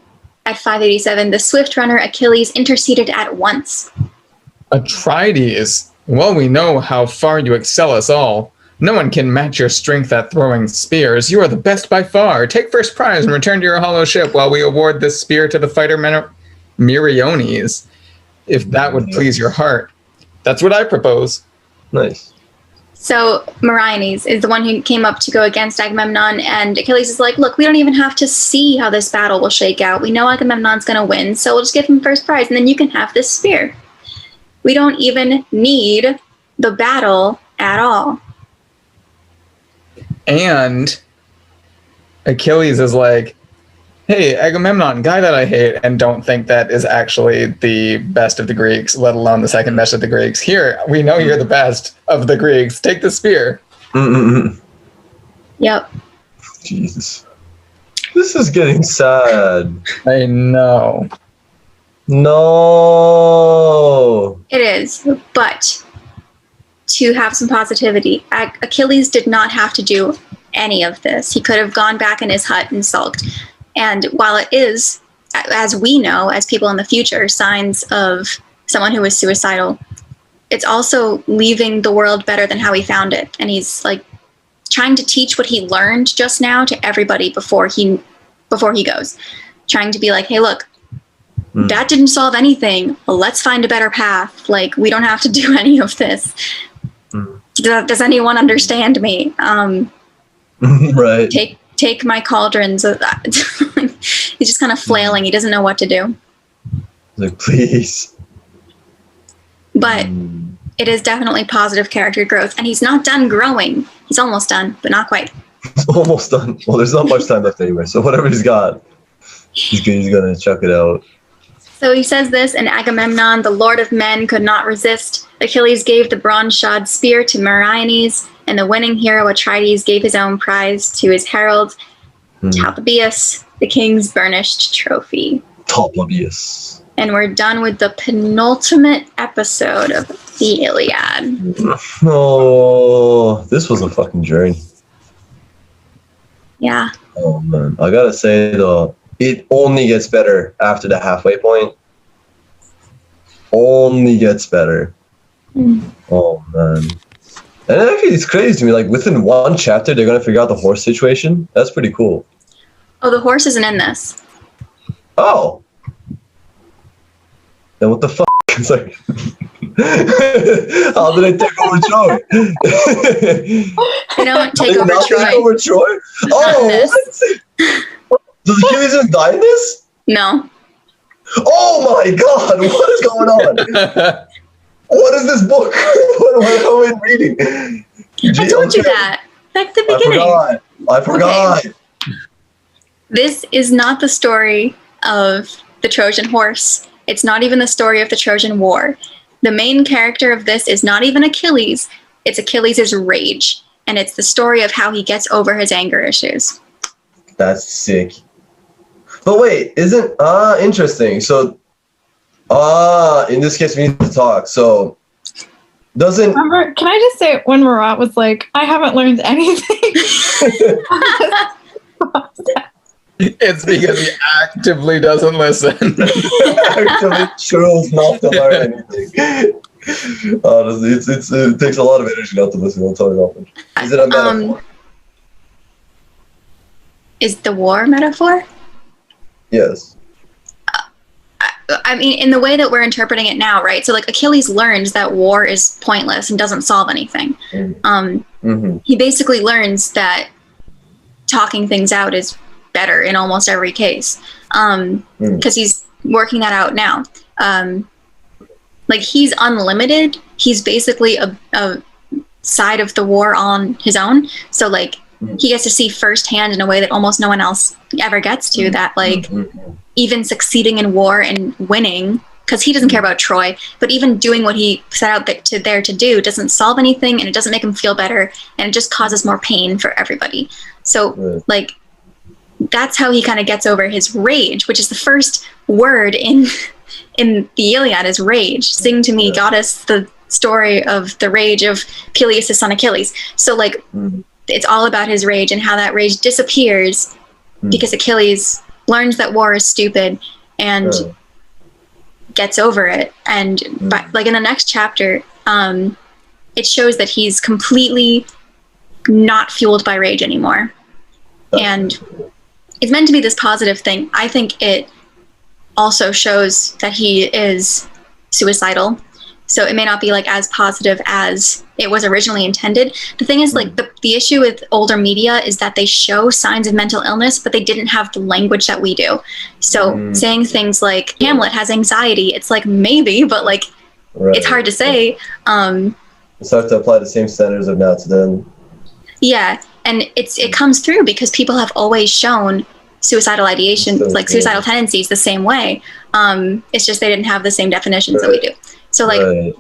at 587, the swift runner Achilles interceded at once. Atrides, well, we know how far you excel us all. No one can match your strength at throwing spears. You are the best by far. Take 1st prize and return to your hollow ship while we award this spear to the fighter Meriones, if that would please your heart. That's what I propose. Nice. So Meriones is the one who came up to go against Agamemnon, and Achilles is like, look, we don't even have to see how this battle will shake out. We know Agamemnon's going to win, so we'll just give him 1st prize, and then you can have this spear. We don't even need the battle at all. And Achilles is like, hey, Agamemnon, guy that I hate and don't think that is actually the best of the Greeks, let alone the 2nd best of the Greeks. Here, we know you're the best of the Greeks. Take the spear. Yep. Jesus. This is getting sad. I know. No. It is, but to have some positivity, Achilles did not have to do any of this. He could have gone back in his hut and sulked. And while it is, as we know, as people in the future, signs of someone who was suicidal, it's also leaving the world better than how he found it. And he's like trying to teach what he learned just now to everybody before he goes. Trying to be like, hey, look, that didn't solve anything. Well, let's find a better path. Like, we don't have to do any of this. Does anyone understand me? Right. Take my cauldrons. He's just kind of flailing. He doesn't know what to do. Like, please. But it is definitely positive character growth. And he's not done growing. He's almost done, but not quite. He's almost done. Well, there's not much time left anyway. So whatever he's got, he's going to chuck it out. So he says this, and Agamemnon, the lord of men, could not resist. Achilles gave the bronze-shod spear to Meriones, and the winning hero Atrides gave his own prize to his herald, Talthobius, the king's burnished trophy. Talthobius. And we're done with the penultimate episode of the Iliad. Oh, this was a fucking journey. Yeah. Oh, man. I gotta say, though, it only gets better after the halfway point. Only gets better. Oh, man. And actually, it's crazy to me. Like, within one chapter, they're going to figure out the horse situation. That's pretty cool. Oh, the horse isn't in this. Oh. Then what the fuck? It's like, how did I take over Troy? They don't take over not Troy. Take over Troy? Oh, what? Does Achilles even die in this? No. Oh my god, what is going on? What is this book? What am I reading? I told you that. Back at the beginning. I forgot. Okay. This is not the story of the Trojan horse. It's not even the story of the Trojan War. The main character of this is not even Achilles. It's Achilles' rage. And it's the story of how he gets over his anger issues. That's sick. But wait, interesting. So, in this case, we need to talk. So, Remember, can I just say when Marat was like, I haven't learned anything? It's because he actively doesn't listen. Actually chose not to learn anything. Honestly, it takes a lot of energy not to listen. I'll tell you often. Is it a metaphor? Is the war a metaphor? Yes. I mean, in the way that we're interpreting it now, right? So, like, Achilles learns that war is pointless and doesn't solve anything. He basically learns that talking things out is better in almost every case, because he's working that out now. Like, he's unlimited. He's basically a side of the war on his own. So, like, he gets to see firsthand in a way that almost no one else ever gets to, that, like, even succeeding in war and winning, because he doesn't care about Troy, but even doing what he set out there to do doesn't solve anything, and it doesn't make him feel better, and it just causes more pain for everybody. So, like, that's how he kind of gets over his rage, which is the first word in the Iliad is rage. Sing to me, goddess, the story of the rage of Peleus' son Achilles. So, like, it's all about his rage and how that rage disappears because Achilles learns that war is stupid and gets over it. And like in the next chapter, it shows that he's completely not fueled by rage anymore. And it's meant to be this positive thing. I think it also shows that he is suicidal. So it may not be like as positive as it was originally intended. The thing is, like, the issue with older media is that they show signs of mental illness, but they didn't have the language that we do. So saying things like Hamlet has anxiety, it's like, maybe, but like, it's hard to say. It's hard to apply the same standards of now to then. Yeah, and it comes through because people have always shown suicidal ideation, like suicidal tendencies, the same way. It's just they didn't have the same definitions that we do. So, like,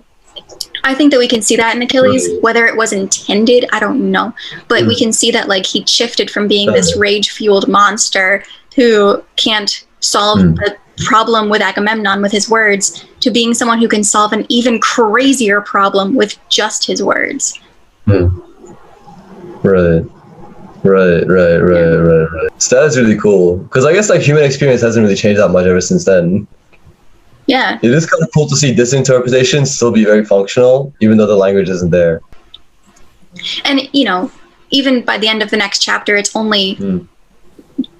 I think that we can see that in Achilles. Whether it was intended, I don't know. But we can see that, like, he shifted from being this rage-fueled monster who can't solve the problem with Agamemnon with his words to being someone who can solve an even crazier problem with just his words. Right. So that's really cool. Because I guess, like, human experience hasn't really changed that much ever since then. Yeah. It is kind of cool to see this interpretation still be very functional, even though the language isn't there. And, you know, even by the end of the next chapter, it's only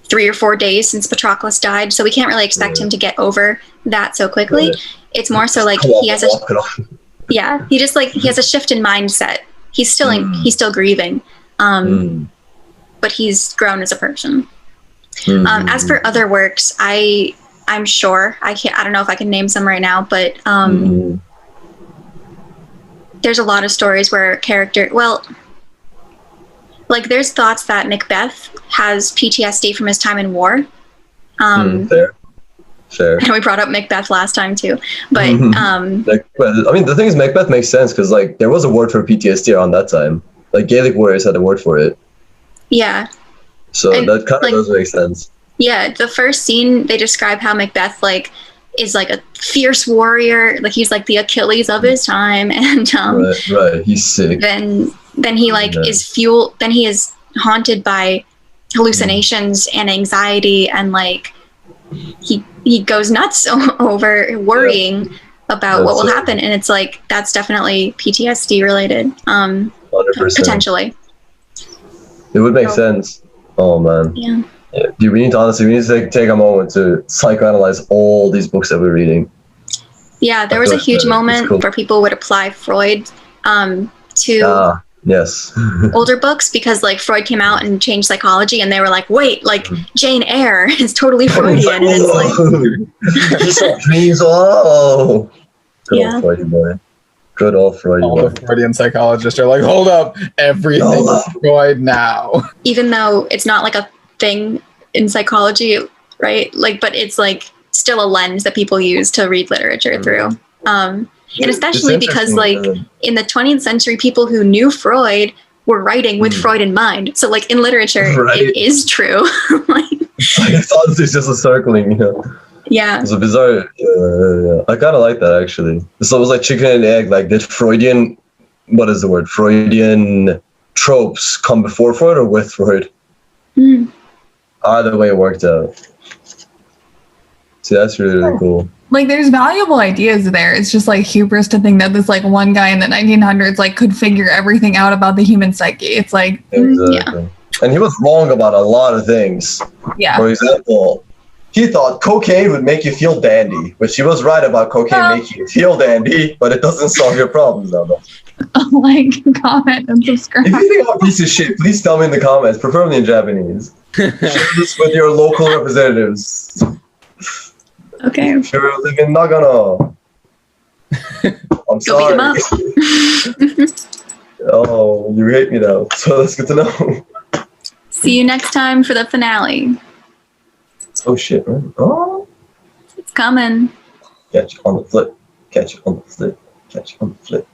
3 or 4 days since Patroclus died, so we can't really expect him to get over that so quickly. It's more so like he has he has a shift in mindset. He's still grieving, but he's grown as a person. As for other works, I'm sure I don't know if I can name some right now, but there's a lot of stories where like, there's thoughts that Macbeth has PTSD from his time in war. Fair. And we brought up Macbeth last time too, but I mean, the thing is, Macbeth makes sense because, like, there was a word for PTSD around that time. Like, Gaelic warriors had a word for it. Yeah. So that kind of does make sense. Yeah, the first scene, they describe how Macbeth, like, is like a fierce warrior, like he's like the Achilles of his time, and right, he's sick. Then he he is haunted by hallucinations and anxiety, and like he goes nuts over worrying about what will happen, and it's like that's definitely PTSD related, 100%. Potentially. It would make sense. Oh man. Yeah. Dude, we need to take a moment to psychoanalyze all these books that we're reading. Yeah, there was a huge moment where people would apply Freud to Yes. older books because like Freud came out and changed psychology, and they were like, wait, like Jane Eyre is totally Freudian, and it's like, He saw dreams. Oh, good Yeah. old Freudy boy. Good old Freudy All boy. the Freudian psychologists are like, hold up, everything is Freud now. even though it's not like a thing in psychology, right? Like, but it's like still a lens that people use to read literature through. And especially because like in the 20th century, people who knew Freud were writing with Freud in mind. So like in literature, it is true. Like, I thought this was just a circling, you know. yeah. It's a bizarre. I kind of like that actually. So it was like chicken and egg. Like, did Freudian, what is the word? Freudian tropes come before Freud or with Freud? Either way, it worked out. See, that's really, really cool. Like, there's valuable ideas there. It's just like hubris to think that this like one guy in the 1900s like could figure everything out about the human psyche. It's like, Exactly. And he was wrong about a lot of things. yeah. For example, he thought cocaine would make you feel dandy, which he was right about cocaine making you feel dandy, but it doesn't solve your problems, though. Like, comment, and subscribe. If you think I'm a piece of shit, please tell me in the comments, preferably in Japanese. Share this with your local representatives. Okay. If you live in Nagano. I'm Go sorry. beat him up. Oh, you hate me now. So that's good to know. See you next time for the finale. Oh shit, man. Oh. It's coming. Catch it on the flip. Catch it on the flip. Catch it on the flip.